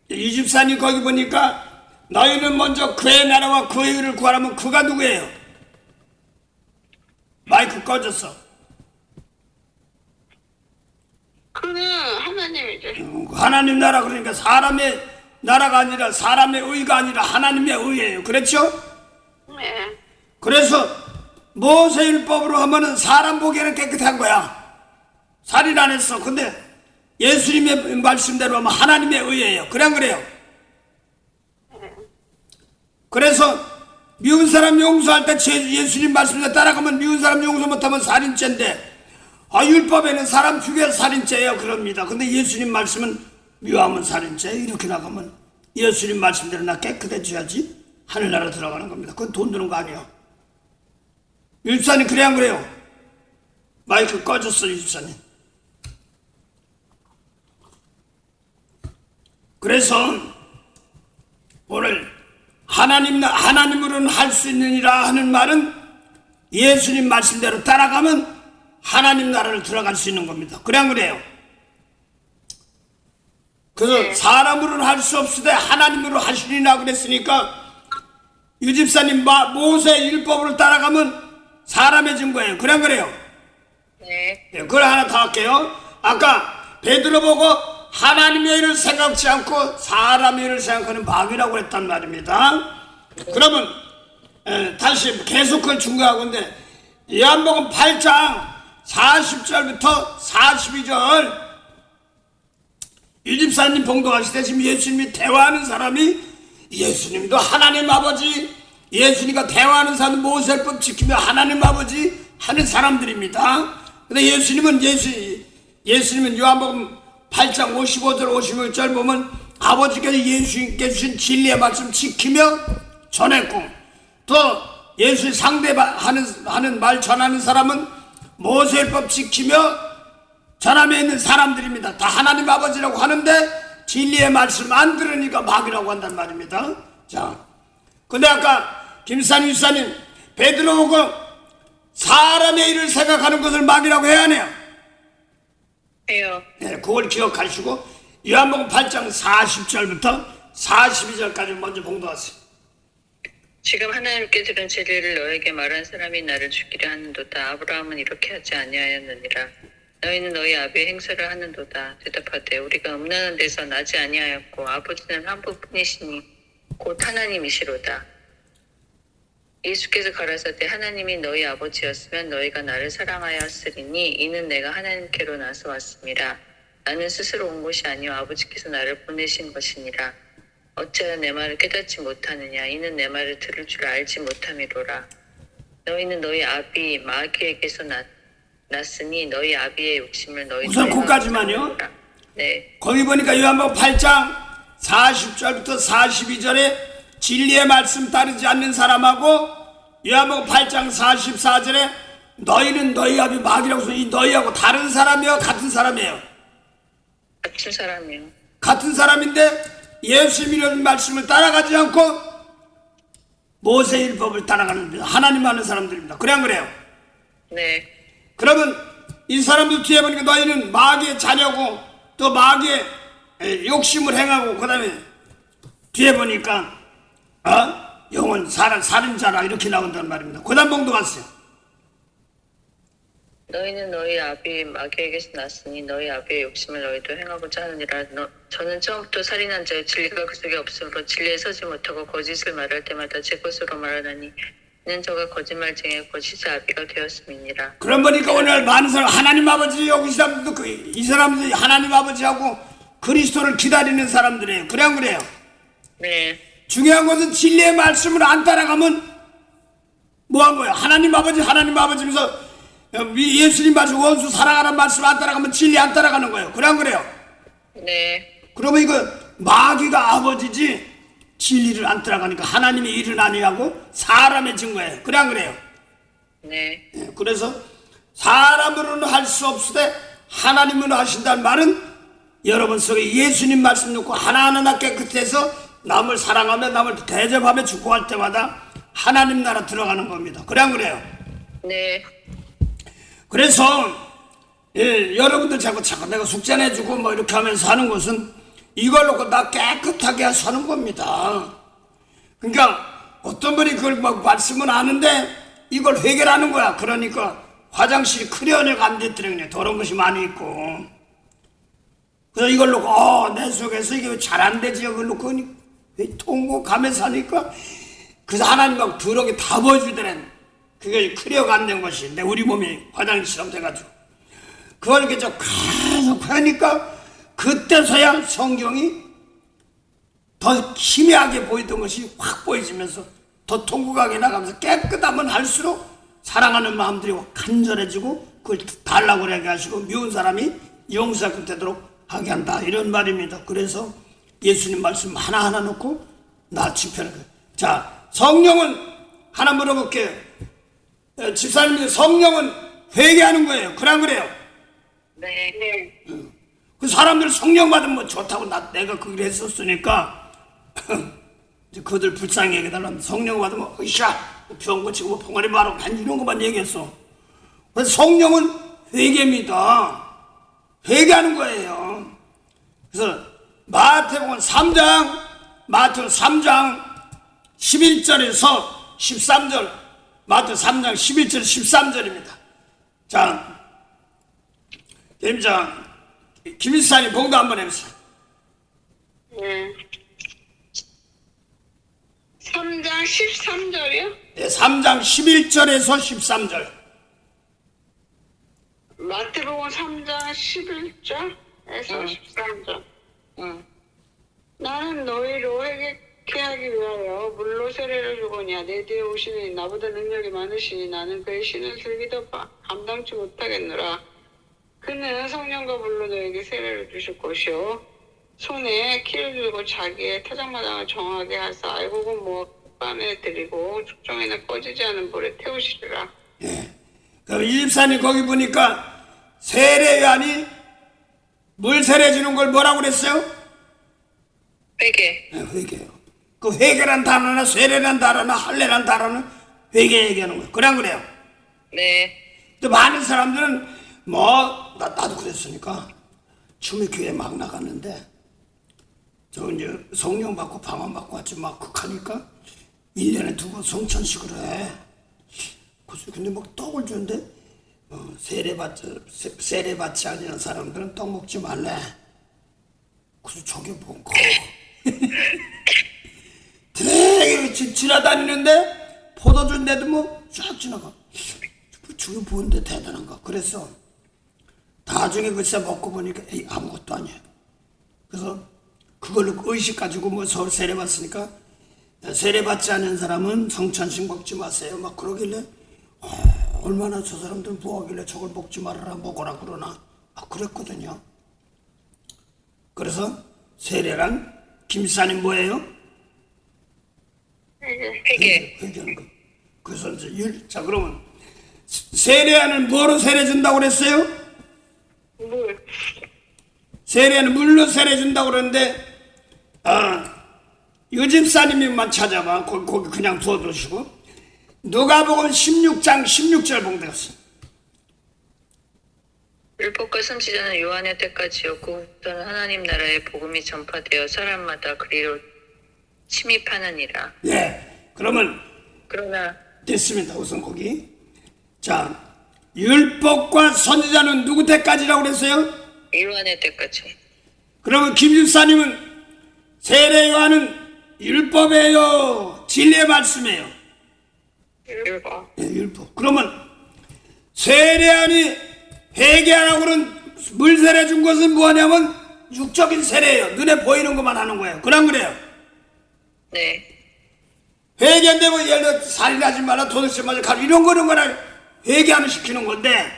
이 집사님 거기 보니까 너희는 먼저 그의 나라와 그의 일을 구하라면 그가 누구예요? 마이크 꺼졌어. 그는 하나님이지. 하나님 나라 그러니까 사람의 나라가 아니라 사람의 의가 아니라 하나님의 의예요. 그렇죠? 네. 그래서 모세율법으로 하면은 사람 보기에는 깨끗한 거야. 살인 안 했어. 근데 예수님의 말씀대로 하면 하나님의 의예요. 그래 안 그래요? 그래서 미운 사람 용서할 때 예수님 말씀대로 따라가면 미운 사람 용서 못하면 살인죄인데 율법에는 사람 죽여야 살인죄예요. 그럽니다. 근데 예수님 말씀은 미워하면 살인죄. 이렇게 나가면 예수님 말씀대로 나 깨끗해져야지 하늘나라 들어가는 겁니다. 그건 돈 드는 거 아니에요. 유집사님 그래 안 그래요? 마이크 꺼졌어 유집사님. 그래서 오늘 하나님으로는 할 수 있느니라 하는 말은 예수님 말씀대로 따라가면 하나님 나라를 들어갈 수 있는 겁니다. 그래 안 그래요? 그래서 사람으로는 할 수 없으되 하나님으로 하시리라 그랬으니까 유집사님 모세 율법으로 따라가면 사람의 증거예요. 그래 안 그래요? 네. 예, 그걸 하나 더 할게요. 아까 베드로 보고 하나님의 일을 생각지 않고 사람의 일을 생각하는 마귀라고 했단 말입니다. 그러면 다시 계속 그걸 증거하고 있는데 요한복음 8장 40절부터 42절 이 집사님 봉독하실 때 지금 예수님이 대화하는 사람이 예수님도 하나님 아버지, 예수님과 대화하는 사람은 모세법 지키며 하나님 아버지 하는 사람들입니다. 근데 예수님은 요한복음 8장 55절 56절 보면 아버지께서 예수님께 주신 진리의 말씀 지키며 전했고, 또 예수님 상대하는 말 전하는 사람은 모세법 지키며 전함에 있는 사람들입니다. 다 하나님 아버지라고 하는데 진리의 말씀 안 들으니까 마귀라고 한단 말입니다. 자, 근데 아까 김사님 유사님 베드로 보고 사람의 일을 생각하는 것을 마귀라고 해야 하네요. 해요. 네, 그걸 기억하시고 요한복음 8장 40절부터 42절까지 먼저 봉독하세요. 지금 하나님께 들은 진리를 너에게 말한 사람이 나를 죽이려 하는도다. 아브라함은 이렇게 하지 아니하였느니라. 너희는 너희 아비의 행사를 하는도다. 대답하되 우리가 음란한 데서 나지 아니하였고 아버지는 한 분뿐이시니 곧 하나님이시로다. 예수께서 가라사대 하나님이 너희 아버지였으면 너희가 나를 사랑하였으리니 이는 내가 하나님께로 나서 왔습니다. 나는 스스로 온 것이 아니요 아버지께서 나를 보내신 것이니라. 어찌하여 내 말을 깨닫지 못하느냐. 이는 내 말을 들을 줄 알지 못함이로라. 너희는 너희 아비 마귀에게서 났으니 너희 아비의 욕심을 너희 우선 거기까지만요. 네. 거기 보니까 요한복음 8장 40절부터 42절에 진리의 말씀 따르지 않는 사람하고 요한복음 8장 44절에 너희는 너희 아비 마귀라고 해서 이 너희하고 다른 사람이요 같은 사람이에요? 같은 사람이요. 같은 사람인데 예수님이라는 말씀을 따라가지 않고 모세 율법을 따라가는 하나님 하는 사람들입니다. 그래 안 그래요? 네. 그러면 이 사람들 뒤에 보니까 너희는 마귀의 자녀고 또 마귀의 욕심을 행하고 그 다음에 뒤에 보니까 영혼 살인자라 이렇게 나온다는 말입니다. 그 다음 봉도 갔어요. 너희는 너희 아비 마귀에게서 났으니 너희 아비의 욕심을 너희도 행하고자 하느니라. 저는 처음부터 살인한 자의 진리가 그 속에 없으므로 진리에 서지 못하고 거짓을 말할 때마다 제 것으로 말하나니 이는 저가 거짓말쟁이의 거짓의 아비가 되었음이니라. 그럼 보니까 오늘 많은 사람 하나님 아버지 여기 사람들도 이 사람들이 하나님 아버지하고 그리스도를 기다리는 사람들이에요. 그래 안 그래요? 네. 중요한 것은 진리의 말씀을 안 따라가면 뭐한 거예요? 하나님 아버지면서 예수님 말씀 원수 사랑하라는 말씀 안 따라가면 진리 안 따라가는 거예요. 그래 안 그래요? 네. 그러면 이거 마귀가 아버지지 진리를 안 따라가니까 하나님의 일은 아니하고 사람의 증거예요. 그래 안 그래요? 네. 그래서 사람으로는 할 수 없으되 하나님으로 하신다는 말은 여러분 속에 예수님 말씀 놓고 하나하나 깨끗해서 남을 사랑하며 남을 대접하며 축복할 때마다 하나님 나라 들어가는 겁니다. 그래 안 그래요? 네. 그래서 여러분들 자꾸 내가 숙제 내주고 뭐 이렇게 하면서 하는 것은 이걸 놓고 나 깨끗하게 해서 하는 겁니다. 그러니까 어떤 분이 그걸 막 말씀은 아는데 이걸 해결하는 거야. 그러니까 화장실이 크려내가 안 됐더니 더러운 것이 많이 있고, 그래서 이걸 놓고 내 속에서 이게 잘 안 되지 이걸 놓고 통곡하면서 하니까 그래서 하나님하고 더러운 게 다 보여주더래. 그게 크려가 안 된 것이 내 우리 몸이 화장실처럼 돼가지고 그걸 이렇게 계속 하니까 그때서야 성경이 더 희미하게 보이던 것이 확 보여지면서 더 통곡하게 나가면서 깨끗하면 할수록 사랑하는 마음들이 간절해지고 그걸 달라고 그렇게 하시고 미운 사람이 용서 끝되도록 하게 한다 이런 말입니다. 그래서 예수님 말씀 하나하나 놓고 나 지켜는 거예요. 자, 성령은 하나 물어볼게요. 집사님이 성령은 회개하는 거예요. 그래 안 그래요? 네. 그 사람들 성령 받으면 뭐 좋다고 내가 그걸 했었으니까 이제 그들 불쌍히 얘기해달라면 성령 받으면 으쌰 병 고치고 뭐 봉아리 바르고 이런 것만 얘기했어. 그래서 성령은 회개입니다. 회개하는 거예요. 그래서 마태복음 3장 11절에서 13절 마태 3장 11절 13절입니다. 자, 김장 김일산이 봉도 한번 해보세요. 네. 3장 13절이요? 네, 3장 11절에서 13절. 마태복음 3장 11절에서 13절. 응. 나는 너희로 회개케 하기 위하여 물로 세례를 주거니와 내 뒤에 오시니 나보다 능력이 많으시니 나는 그의 신을 들기도 감당치 못하겠노라. 그는 성령과 물로 너에게 세례를 주실 것이요 손에 키를 들고 자기의 타작마당을 정하게 하사 알곡은 목간에 들이고 축종에는 꺼지지 않은 불에 태우시리라. 예. 그럼 이 집사님 거기 보니까 세례요한이 물 세례 주는 걸 뭐라고 그랬어요? 회개. 네, 회개요. 그 회개란 단어나 세례란 단어나 할례란 단어는 회개 얘기하는 거예요. 그냥 그래요. 네. 또 많은 사람들은 뭐 나도 그랬으니까 춤의 교회 막 나갔는데 저 이제 성령 받고 방언 받고 왔지 막 극하니까 1년에 2번 성천식을 해. 그래서 근데 막 떡을 주는데 세례받지 않는 사람들은 떡 먹지 말래. 그래서 저게 뭔가 되게 지나다니는데 포도주인데도 뭐 쫙 지나가. 저게 뭔데 대단한가. 그래서 나중에 글쎄 먹고 보니까 에이, 아무것도 아니야. 그래서 그걸로 의식 가지고 뭐 서울 세례받으니까 세례받지 않은 사람은 성찬식 먹지 마세요 막 그러길래 얼마나 저 사람들은 뭐하길래 저걸 먹지 말아라 먹어라 그러나 그랬거든요. 그래서 세례란 김사님 뭐예요? 회개. 회개하는 거. 그래서 이제 자 그러면 세례하는 뭐로 세례 준다고 그랬어요? 물. 세례는 물로 세례 준다고 그러는데 이 집사님만 찾아봐. 거기 그냥 두어두시고 누가복음 16장 16절 봉되었어. 율법과 선지자는 요한의 때까지였고 후부터는 하나님 나라의 복음이 전파되어 사람마다 그리로 침입하느니라. 예. 그러면 그러나 됐습니다. 우선 거기. 자, 율법과 선지자는 누구 때까지라고 그랬어요? 요한의 때까지. 그러면 김 집사님은 세례 요한은 율법이에요? 진리의 말씀이에요? 율법. 예, 율법. 그러면 세례하니 회개하라고 그런 물 세례 준 것은 뭐냐면 육적인 세례예요. 눈에 보이는 것만 하는 거예요. 그럼 그래요. 네. 회개인데 뭐 예를 들어 살인하지 말라 도둑질 말라 가라 이런 거는 회개하는 시키는 건데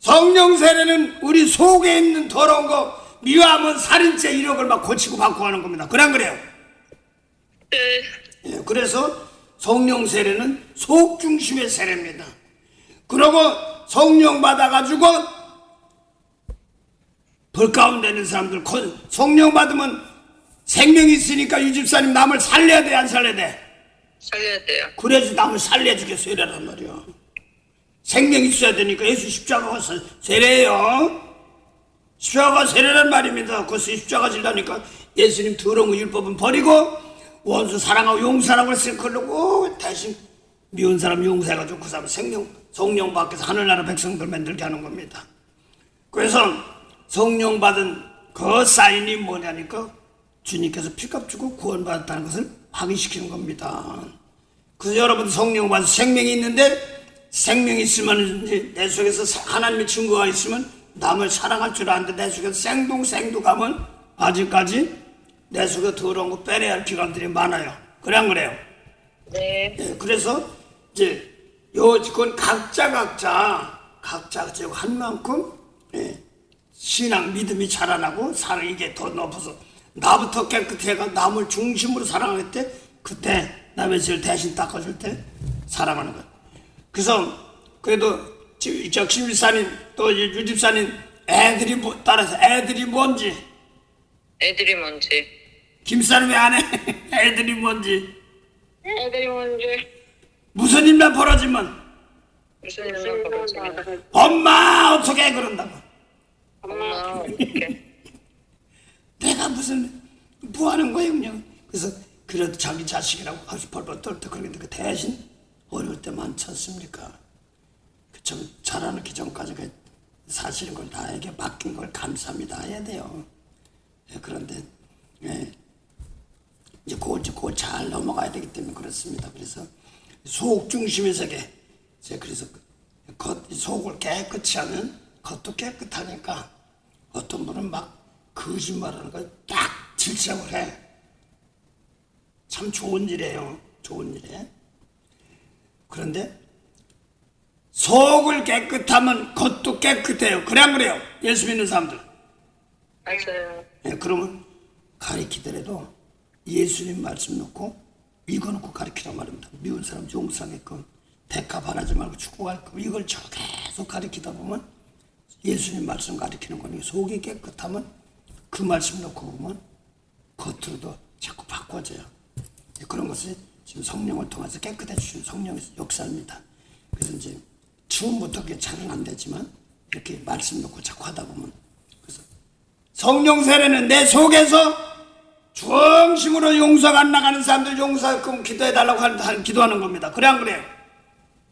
성령 세례는 우리 속에 있는 더러운 거 미워하면 살인죄 이런 걸 막 고치고 바꾸고 하는 겁니다. 그럼 그래요. 네. 예, 그래서 성령 세례는 속 중심의 세례입니다. 그러고 성령 받아가지고 벌 가운데 있는 사람들 성령 받으면 생명이 있으니까 이 집사님 남을 살려야 돼 안 살려야 돼? 살려야 돼요. 그래서 남을 살려주게 세례란 말이야. 생명이 있어야 되니까 예수 십자가가 세례예요. 십자가가 세례란 말입니다. 그래서 십자가 질라니까 예수님 더러운 율법은 버리고 원수 사랑하고 용서하라고 했으니 그러고 대신 미운 사람 용서해가지고 그 사람 성령 밖에서 하늘나라 백성들 만들게 하는 겁니다. 그래서 성령 받은 그 사인이 뭐냐니까 주님께서 피값 주고 구원받았다는 것을 확인시키는 겁니다. 그래서 여러분 성령 받아서 생명이 있는데 생명이 있으면 내 속에서 하나님의 증거가 있으면 남을 사랑할 줄 아는데 내 속에서 생동하면 아직까지 내 속에 더러운 거 빼내야 할 기관들이 많아요. 그래 안 그래요? 네. 예, 그래서 이제 그건 각자 한 만큼 신앙 믿음이 자라나고 사랑 이게 더 높아서 나부터 깨끗해가 남을 중심으로 사랑할 때 그때 남의 죄를 대신 닦아줄 때 사랑하는 거예요. 그래서 그래도 저 김집사님 또 유집사님 애들이 따라서 애들이 뭔지 애들이 뭔지. 김집사님 왜 안 해? 애들이 뭔지 애들이 뭔지. 무슨 일만 벌어지면 무슨 일만 벌어지면 엄마 어떻게 그런다고 엄마 어떻게. 내가 무슨 뭐 하는 거예요 그냥. 그래서 그래도 자기 자식이라고 아주 벌벌 떨 때 그러는데 그 대신 어려울 때 많지 않습니까? 좀 자라나기 전까지 그 사실인 걸 나에게 맡긴 걸 감사합니다 해야 돼요. 예, 그런데 예, 이제 그걸 잘 넘어가야 되기 때문에 그렇습니다. 그래서 속 중심의 세계, 그래서 속을 깨끗이 하면 겉도 깨끗하니까 어떤 분은 막 거짓말하는 걸 딱 질책을 해. 참 좋은 일이에요. 좋은 일이에요. 그런데 속을 깨끗하면 겉도 깨끗해요. 그래 안 그래요? 예수 믿는 사람들. 맞아요. 예, 그러면 가르치더라도 예수님 말씀 놓고 이거 놓고 가르치란 말입니다. 미운 사람 용서하게끔 대가 바라지 말고 축복할끔 이걸 계속 가르치다 보면 예수님 말씀 가르치는 거니 속이 깨끗하면 그 말씀 놓고 보면 겉으로도 자꾸 바꿔져요. 예, 그런 것이 지금 성령을 통해서 깨끗해 주신 성령의 역사입니다. 그래서 이제 처음부터 그게 잘은 안 되지만 이렇게 말씀 놓고 자꾸 하다 보면 그래서 성령 세례는 내 속에서 중심으로 용서가 안 나가는 사람들 용서하게끔 기도해달라고 기도하는 겁니다. 그래 안 그래요?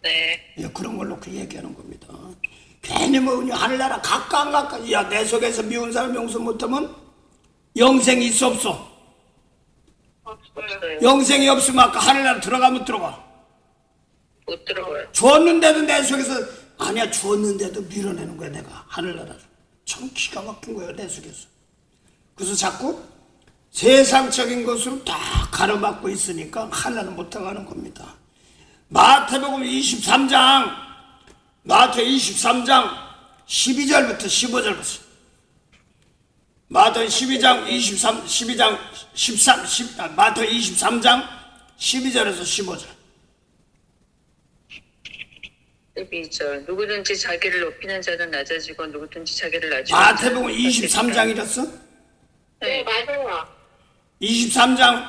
네. 예, 그런 걸 놓고 얘기하는 겁니다. 괜히 뭐 하늘나라 가까이 야 내 속에서 미운 사람 용서 못하면 영생이 있어 없어? 없어요. 영생이 없으면 아까 하늘나라 들어가 못 들어가? 못 들어가요. 주었는데도 내 속에서 아니야 주었는데도 밀어내는 거야 내가 하늘나라를. 참 기가 막힌 거예요 내 속에서. 그래서 자꾸 세상적인 것으로 다 가로막고 있으니까 하늘나라 못 들어가는 겁니다. 마태복음 23장 12절부터 15절부터 마태 12장 23장 12절에서 15절 12절 누구든지 자기를 높이는 자는 낮아지고 누구든지 자기를 낮추는 마태복음 23장이랬어? 네, 맞아요. 23장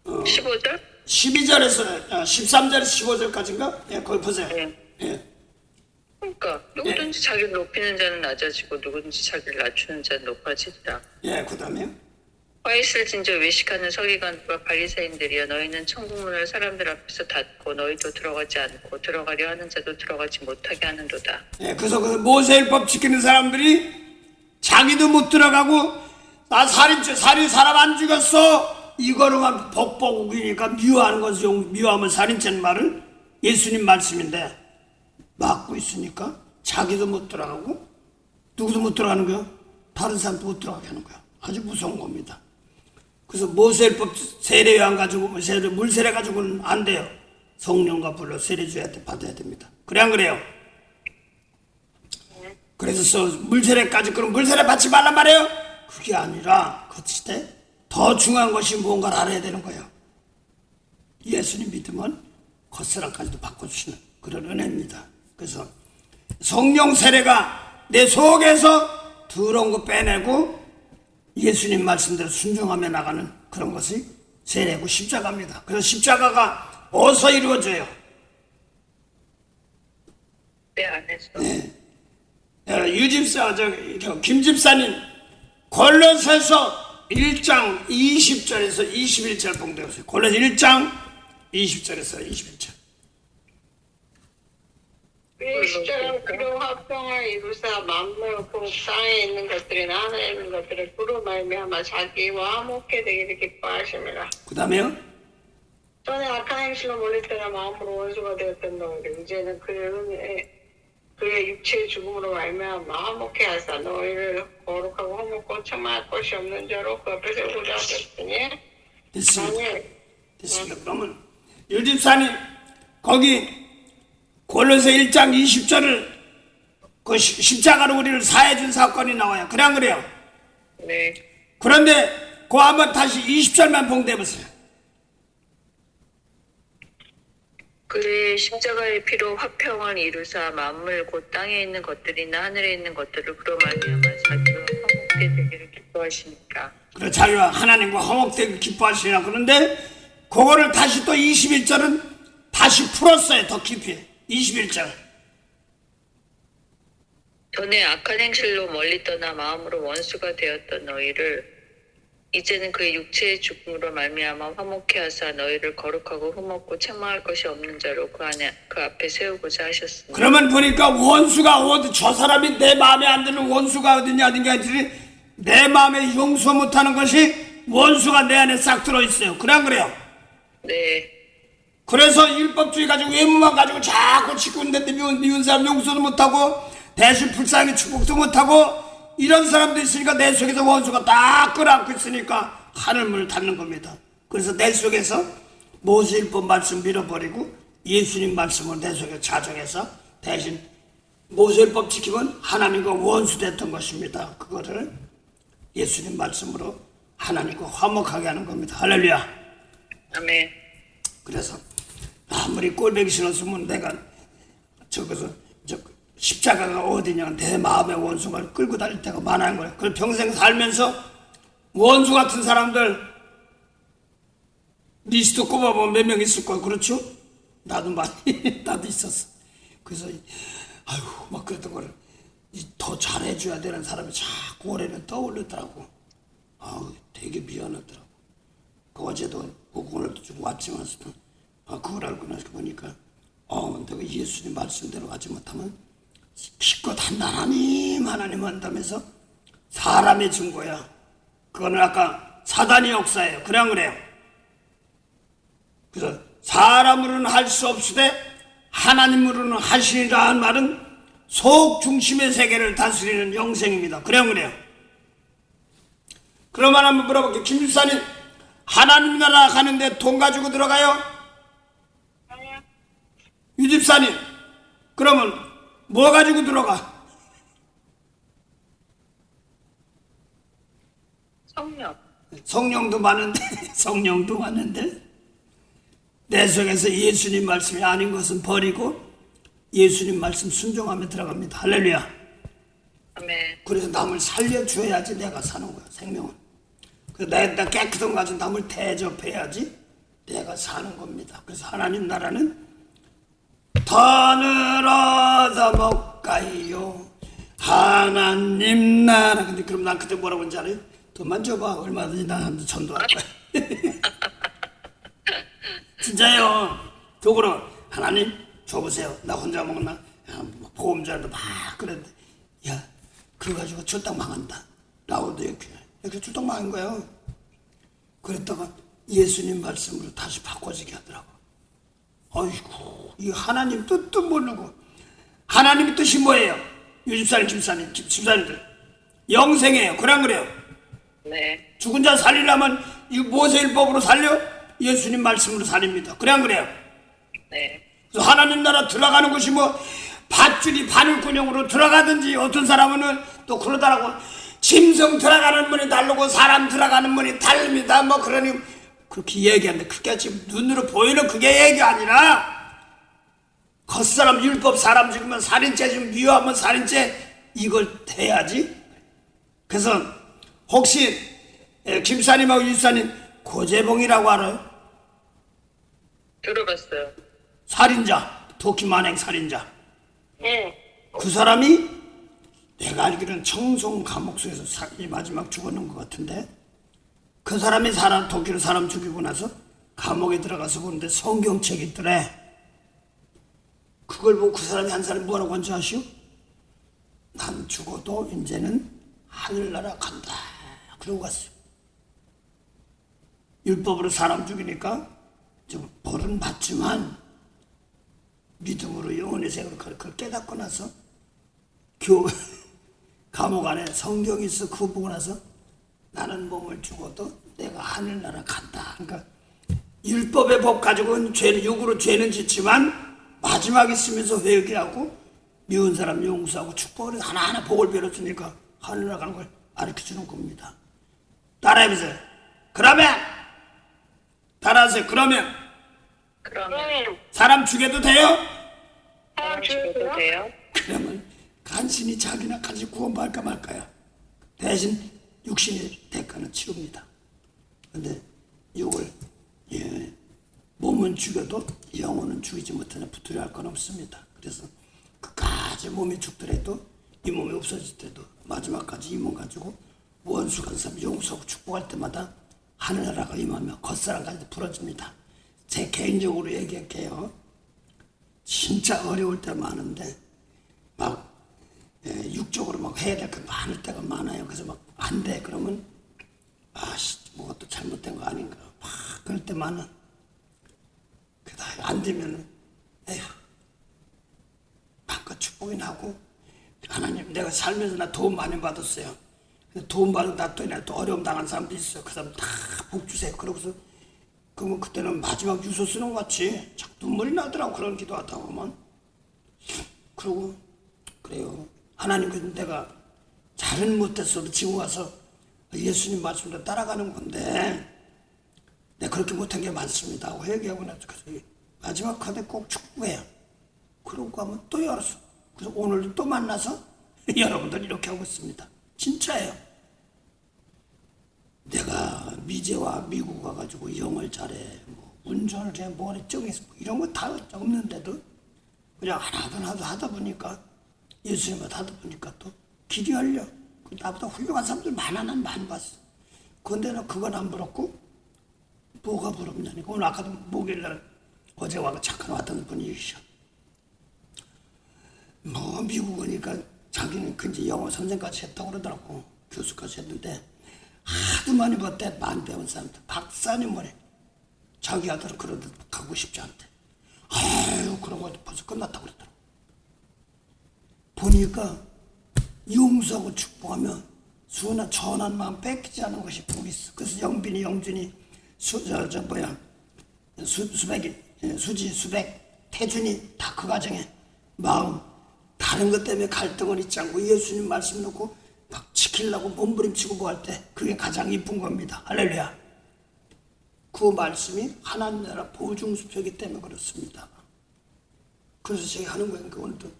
15절? 12절에서 13절에서 15절까지인가? 예, 거기 보세요. 네. 예. 그러니까 누구든지 자기를 높이는 자는 낮아지고 누구든지 자기를 낮추는 자는 높아지리라. 예, 그다음에요. 화 있을 진저 외식하는 서기관들과 바리새인들이여 너희는 천국문을 사람들 앞에서 닫고 너희도 들어가지 않고 들어가려 하는 자도 들어가지 못하게 하는도다. 예, 그래서 그 모세율법 지키는 사람들이 자기도 못 들어가고 나 살인 사람 안 죽였어 이거로만 벅벅 우기니까 미워하는 것을 미워하면 살인죄는 말을 예수님 말씀인데 막고 있으니까 자기도 못 들어가고 누구도 못 들어가는 거야. 다른 사람도 못 들어가게 하는 거야. 아주 무서운 겁니다. 그래서 모세율법 세례 안 가지고 물 세례 가지고는 안 돼요. 성령과 불러 세례 줘야 돼 받아야 됩니다. 그래 안 그래요? 그래서 물 세례까지 그럼 물 세례 받지 말란 말이에요? 그게 아니라 그칠 때 더 중요한 것이 뭔가를 알아야 되는 거예요. 예수님 믿으면 겉사람까지도 바꿔주시는 그런 은혜입니다. 그래서 성령 세례가 내 속에서 더러운 거 빼내고 예수님 말씀대로 순종하며 나가는 그런 것이 세례고 십자가입니다. 그래서 십자가가 어디서 이루어져요? 내 안에서. 유집사, 김집사님, 골로새서 1장 20절에서 21절 봉독하세요. 골로새 1장 20절에서 21절. 이 시절은 그로 합병을 이루사 만물 그 땅에 있는 것들이나 하늘에 있는 것들을 그로 말미암아 자기와 화목해 되기를 기뻐하심이라. 그 다음에요. 전에 악한 행실로 몰릴 때나 마음으로 원수가 되었던 너희들 이제는 그의 육체의 죽음으로 말미암아 화목해 하사 너희를 거룩하고 화목고 청망할 것이 없는 자로 그 앞에 세우고자 하셨으니 됐습니다. 됐습니다. 그러면 유집사님 거기 골로새 1장 20절을 그 십자가로 우리를 사해준 사건이 나와요. 그래 안 그래요? 네. 그런데 그 한번 다시 20절만 봉대해보세요. 그의 십자가의 피로 화평을 이루사 만물 곧 땅에 있는 것들이나 하늘에 있는 것들을 그로 말미암아 자기와 화목게 되기를 기뻐하시니까. 그래 자기와 하나님과 화목되기 기뻐하시라. 그런데 그거를 다시 또 21절은 다시 풀었어요. 더 깊이 21절. 전에 악한 행실로 멀리 떠나 마음으로 원수가 되었던 너희를 이제는 그의 육체의 죽음으로 말미암아 화목케 하사 너희를 거룩하고 흠없고 책망할 것이 없는 자로 그 앞에 세우고자 하셨으니. 그러면 보니까 원수가 어디, 저 사람이 내 마음에 안 드는 원수가 어디냐 했더니 내 마음에 용서 못하는 것이 원수가 내 안에 싹 들어있어요. 그래요. 네. 그래서 율법주의 가지고 외모만 가지고 자꾸 치고 있는데 미운 사람 용서도 못하고 대신 불쌍히 축복도 못하고 이런 사람도 있으니까 내 속에서 원수가 딱 끌어안고 있으니까 하늘문을 닫는 겁니다. 그래서 내 속에서 모세율법 말씀 밀어버리고 예수님 말씀을 내 속에 자정해서 대신 모세율법 지키면 하나님과 원수 됐던 것입니다. 그거를 예수님 말씀으로 하나님과 화목하게 하는 겁니다. 할렐루야. 아멘. 그래서 아무리 꼴배기 싫었으면 내가 저기서 십자가가 어디냐 내 마음의 원수가 끌고 다닐 때가 많은 거예요. 그걸 평생 살면서 원수 같은 사람들 리스트 꼽아보면 몇 명 있을 거예요. 그렇죠? 나도 많이 나도 있었어. 그래서 아유 막 그랬던 거를 더 잘해줘야 되는 사람이 자꾸 올해는 떠올리더라고. 아우 되게 미안하더라고. 그 어제도 오늘도 좀 왔지만 그걸 알고 나서 보니까 내가 예수님 말씀대로 하지 못하면 기껏 하나님 한다면서 사람의 증거야. 그거는 아까 사단의 역사예요. 그래요. 그래서 사람으로는 할 수 없으되 하나님으로는 하시리라는 말은 속 중심의 세계를 다스리는 영생입니다. 그래요. 그러면 한번 물어볼게요. 김 집사님 하나님 나라 가는데 돈 가지고 들어가요? 아니요. 유 집사님 그러면 뭐 가지고 들어가? 성령도 많은데 내 속에서 예수님 말씀이 아닌 것은 버리고 예수님 말씀 순종하며 들어갑니다. 할렐루야. 아멘. 그래서 남을 살려줘야지 내가 사는 거야. 생명은. 그래서 내가 깨끗한 거 가지고 남을 대접해야지 내가 사는 겁니다. 그래서 하나님 나라는 돈을 얻어먹가요 하나님 나라. 근데 그럼 난 그때 뭐라고 했는지 알아요? 돈만 줘봐. 얼마든지 나한테 전도할 거야. 진짜요. 도구로 하나님 줘보세요. 나 혼자 먹나? 보험자도 막 그랬는데 야 그거 가지고 출당 망한다. 라고도 이렇게 출당 망한 거예요. 그랬다가 예수님 말씀으로 다시 바꿔지게 하더라고. 아이고 이 하나님 뜻도 모르고 하나님의 뜻이 뭐예요? 유집사님 집사님들 영생이에요. 그래요. 네. 죽은 자 살리려면 이 모세율법으로 살려? 예수님 말씀으로 살립니다. 그래요. 네. 그래서 하나님 나라 들어가는 것이 뭐 밧줄이 바늘구녕으로 들어가든지 어떤 사람은 또 그러더라고. 짐승 들어가는 문이 다르고 사람 들어가는 문이 다릅니다. 뭐 그러니 그렇게 얘기하는데 그게 지금 눈으로 보이는 그게 얘기 아니라 겉사람 율법 사람 죽으면 살인죄 좀 미워하면 살인죄 이걸 해야지. 그래서 혹시 김사님하고 유사님 고재봉이라고 알아요? 들어봤어요. 살인자, 도끼 만행 살인자. 네. 그 사람이 내가 알기로는 청송 감옥소에서 마지막 죽었는 것 같은데 그 사람이 도끼로 사람 죽이고 나서 감옥에 들어가서 보는데 성경책이 있더래. 그걸 보고 그 사람이 한 사람이 뭐라고 한지 아시오? 난 죽어도 이제는 하늘나라 간다. 그러고 갔어요. 율법으로 사람 죽이니까 좀 벌은 받지만 믿음으로 영원의 생으로 그걸 깨닫고 나서 감옥 안에 성경이 있어. 그거 보고 나서 나는 몸을 죽어도 내가 하늘나라 간다. 그러니까 율법의 법 가지고는 육으로 죄는 짓지만 마지막 있으면서 회개하고 미운 사람 용서하고 축복을 하나하나 복을 빌어주니까 하늘나라 가는 걸 가르쳐주는 겁니다. 따라해보세요. 따라하세요. 그러면 사람 죽여도 돼요? 사람 죽여도 죽여도 돼요? 그러면 간신히 자기나 간신히 구원받을까 말까요? 대신 육신의 대가는 치릅니다. 근데 몸은 죽여도 영혼은 죽이지 못하냐 붙으려 할 건 없습니다. 그래서 끝까지 몸이 죽더라도 이 몸이 없어질 때도 마지막까지 이 몸 가지고 원수간 사람 용서하고 축복할 때마다 하늘나라가 임하며 겉사람까지 부러집니다. 제 개인적으로 얘기할게요. 진짜 어려울 때 많은데 막 육적으로 막 해야 될 게 많을 때가 많아요. 그래서 막 안 돼 그러면 아씨 뭐가 또 잘못된 거 아닌가 막 그럴 때 많아. 그다 안 되면은 에휴 마음껏 축복이 나고 하나님 내가 살면서 나 도움 많이 받았어요. 근데 도움 받은 나 또 어려움 당한 사람도 있어요. 그 사람 다 복 주세요. 그러고서 그러면 그때는 마지막 유서 쓰는 것 같이 자꾸 눈물이 나더라고. 그런 기도하다 보면. 그러고 그래요. 하나님 그 내가 잘은 못했어도 지금 와서 예수님 말씀대로 따라가는 건데 내가 그렇게 못한 게 많습니다 하고 회개하고 나서 그래서 마지막 카드 꼭 축구해요. 그러고 하면 또 열었어. 그래서 오늘도 또 만나서 여러분들 이렇게 하고 있습니다. 진짜예요. 내가 미제와 미국 와가지고 영어를 잘해, 뭐 운전을 해, 뭐래 정해서 뭐 이런 거 다 없는데도 그냥 하나도 하다 보니까 예수님한테 하다 보니까 또 길이 열려. 나보다 훌륭한 사람들 많아. 난 많이 봤어. 그런데 는 그건 안 부럽고 뭐가 부럽냐니까. 오늘 아까도 목요일날 어제 와서 잠깐 왔던 분이셔. 뭐 미국 오니까 자기는 이제 영어 선생까지 했다고 그러더라고. 교수까지 했는데 하도 많이 봤대. 많이 배운 사람들 박사님 뭐래. 자기 아들은 그런데 가고 싶지 않대. 아유 그런 거 벌써 끝났다고 그러더라고. 보니까 용서하고 축복하며 수나 전한 마음 뺏기지 않은 것이 복이 있어. 그래서 영빈이 영준이 수지 수백 태준이 다 그 가정에 마음 다른 것 때문에 갈등을 잊지 않고 예수님 말씀 놓고 막 지키려고 몸부림치고 뭐 할 때 그게 가장 이쁜 겁니다. 할렐루야. 그 말씀이 하나님 나라 보증수표이기 때문에 그렇습니다. 그래서 제가 하는 거예요. 오늘도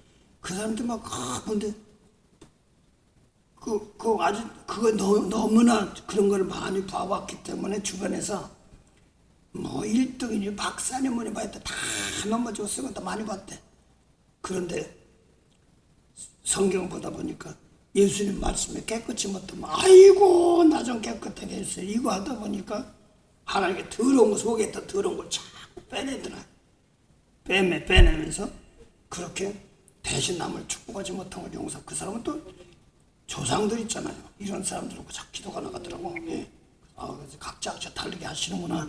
그 사람들 막 근데 아주 그거 너무나 그런 걸 많이 봐왔기 때문에 주변에서 뭐 1등이니 박사님 뭐니 봤대. 다 넘어지고 쓰고 다 많이 봤대. 그런데 성경 보다 보니까 예수님 말씀에 깨끗이 못하면 아이고 나 좀 깨끗하게 해주세요. 이거 하다 보니까 하나님께 더러운 거 속에 있던 더러운 걸 자꾸 빼내더라. 빼내면서 그렇게 대신 남을 축복하지 못한 걸 용서. 그 사람은 또 조상들 있잖아요. 이런 사람들하고 자꾸 기도가 나가더라고. 예. 그래서 각자 다르게 하시는구나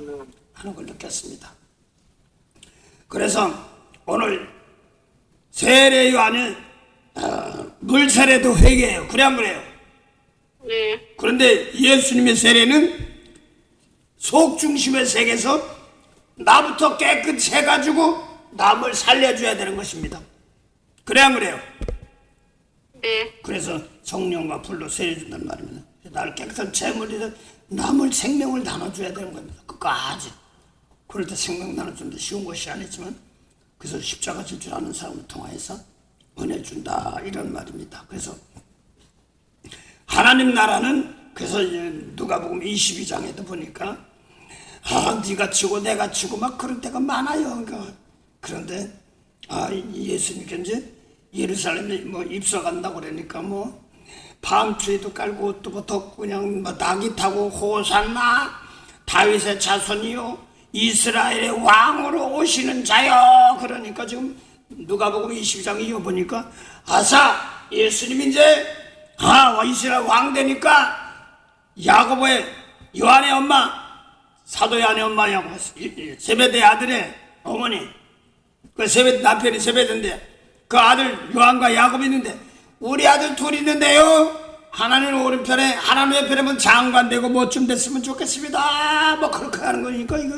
하는 걸 느꼈습니다. 그래서 오늘 세례 요한은 물세례도 회개해요. 그래 안 그래요? 네. 그런데 예수님의 세례는 속 중심의 세계에서 나부터 깨끗이 해가지고 남을 살려줘야 되는 것입니다. 그래 안 그래요? 네. 그래서 성령과 불로 세례 준다는 말입니다. 나를 깨끗한 재물이든 남을 생명을 나눠줘야 되는 겁니다. 끝까지. 그럴 때 생명 나눠주는데 쉬운 것이 아니지만 그래서 십자가 질 줄 아는 사람을 통하여서 은혜 준다 이런 말입니다. 그래서 하나님 나라는 그래서 누가복음 22장에도 보니까 네가 치고 내가 치고 막 그런 때가 많아요. 그런데 예수님께 이제 예루살렘에 뭐 입서 간다고 그러니까 뭐 밤주에도 깔고 옷도 뭐 덮고 그냥 뭐 낙이 타고 호산나 다윗의 자손이요 이스라엘의 왕으로 오시는 자요. 그러니까 지금 누가복음 22장 이어 보니까 아사 예수님이 이제 이스라엘 왕 되니까 야고보의 요한의 엄마 사도 요한의 엄마 야고보 세베대 아들의 어머니 그 세베 남편이 세베대인데 그 아들 요한과 야곱이 있는데 우리 아들 둘이 있는데요. 하나님 오른편에 하나님 왼편에는 장관 되고 뭐쯤 됐으면 좋겠습니다. 뭐 그렇게 하는 거니까 이거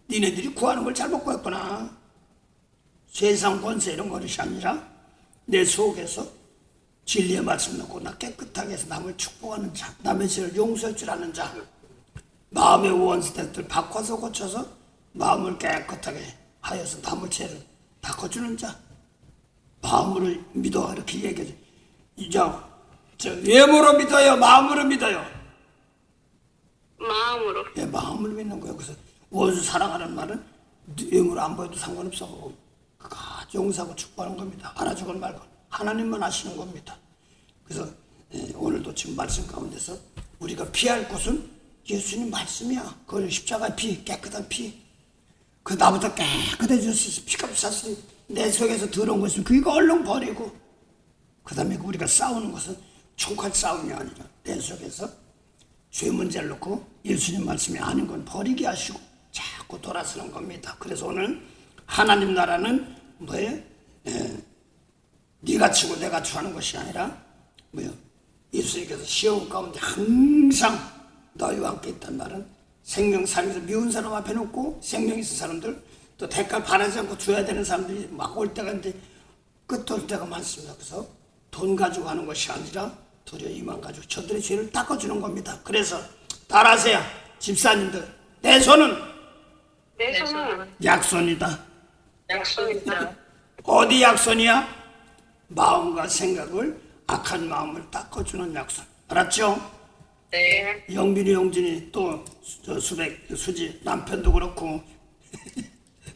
니네들이 구하는 걸 잘못 구했구나. 세상 권세 이런 것이 아니라 내 속에서 진리의 말씀 놓고 나 깨끗하게 해서 남을 축복하는 자, 남의 죄를 용서할 줄 아는 자, 마음의 원수들을 바꿔서 고쳐서 마음을 깨끗하게 하여서 남의 죄를 바꿔주는 자, 마음으로 믿어 이렇게 얘기하죠. 저 외모로 믿어요, 마음으로 믿어요. 마음으로. 예, 마음으로 믿는 거예요. 그래서 원수 사랑하는 말은 외모로 안 보여도 상관없어. 용서하고 축복하는 겁니다. 알아주건 말건 하나님만 아시는 겁니다. 그래서 오늘도 지금 말씀 가운데서 우리가 피할 곳은 예수님 말씀이야. 그건 십자가 피, 깨끗한 피. 그 나보다 깨끗해질 수 있어. 피가 샀으니 내 속에서 더러운 것은 그거 얼른 버리고, 그 다음에 우리가 싸우는 것은 총칼 싸움이 아니라 내 속에서 죄 문제를 놓고 예수님 말씀이 아닌 건 버리게 하시고 자꾸 돌아서는 겁니다. 그래서 오늘 하나님 나라는 뭐예요? 네가 치고 내가 추하는 것이 아니라 뭐요? 예수님께서 시험 가운데 항상 너희와 함께 있단 말은 생명 살면서 미운 사람 앞에 놓고 생명 있는 사람들, 또 대가를 바라지 않고 줘야 되는 사람들이 막 올 때가 있는데 끝 올 때가 많습니다. 그래서 돈 가지고 하는 것이 아니라 도리어 이만 가지고 저들의 죄를 닦아주는 겁니다. 그래서 따라하세요. 집사님들, 내 손은 내 손은 약손이다. 약속이다. 어디 약손이야? 마음과 생각을, 악한 마음을 닦아주는 약손. 알았죠? 네. 영빈이, 영진이, 또 수지 남편도 그렇고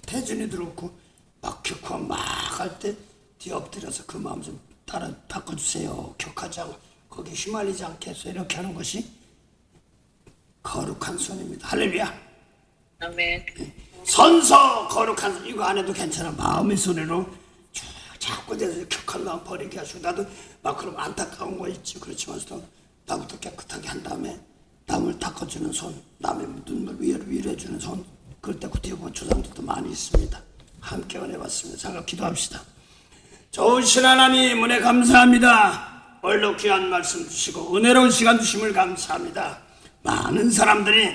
태준이도 그렇고 막 격화 막 할 때 뒤에 엎드려서 그 마음 좀 따라 바꿔주세요. 격하지 않고 거기 휘말리지 않게 해서 이렇게 하는 것이 거룩한 손입니다. 할렐루야. 아멘. 선서 거룩한 손, 이거 안 해도 괜찮아. 마음의 소리로 쭉 자꾸 대서 격한 마음 버리게 하시고, 나도 막 그럼 안타까운 거 있지. 그렇지만서도 나부터 깨끗하게 한 다음에 남을 닦아주는 손, 남의 눈물 위로해주는 손, 그럴 때 뒤에 보면 조상들도 많이 있습니다. 함께 은혜받습니다. 잠깐 기도합시다. 좋으신 하나님, 은혜 감사합니다. 오늘도 귀한 말씀 주시고 은혜로운 시간 주심을 감사합니다. 많은 사람들이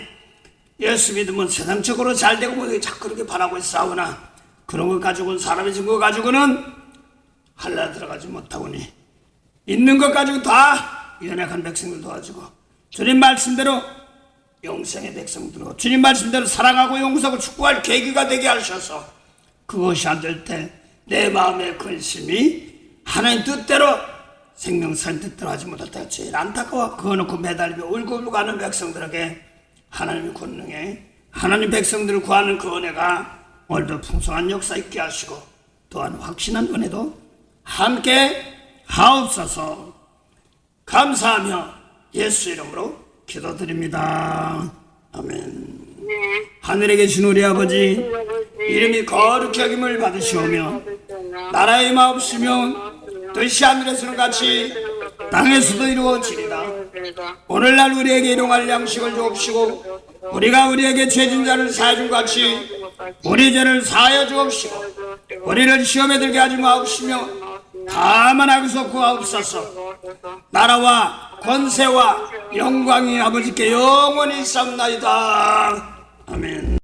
예수 믿으면 세상적으로 잘되고 뭐 자꾸 그렇게 바라고 싸우나, 그런 것 가지고는, 사람의 증거 가지고는 할라 들어가지 못하오니 있는 것 가지고 다 연약한 백성들 도와주고, 주님 말씀대로 영생의 백성들로 주님 말씀대로 사랑하고 용서하고 축복할 계기가 되게 하셔서, 그것이 안 될 때 내 마음의 근심이 하나님 뜻대로 생명살 뜻대로 하지 못할 때가 제일 안타까워. 그거 놓고 매달리며 울고 가는 백성들에게 하나님의 권능에 하나님 백성들을 구하는 그 은혜가 오늘도 풍성한 역사 있게 하시고, 또한 확신한 은혜도 함께 하옵소서. 감사하며 예수 이름으로 기도드립니다. 아멘. 하늘에 계신 우리 아버지, 이름이 거룩히 여김을 받으시오며 나라의 마옵시며 뜻이 하늘에서는 같이 땅에서도 이루어지리라. 오늘날 우리에게 일용할 양식을 주옵시고, 우리가 우리에게 죄진 자를 사해준 같이 우리 죄를 사하여 주옵시고, 우리를 시험에 들게 하지 마옵시며 다만 악에서 구하옵소서. 나라와 권세와 영광이 아버지께 영원히 있사옵나이다. 아멘.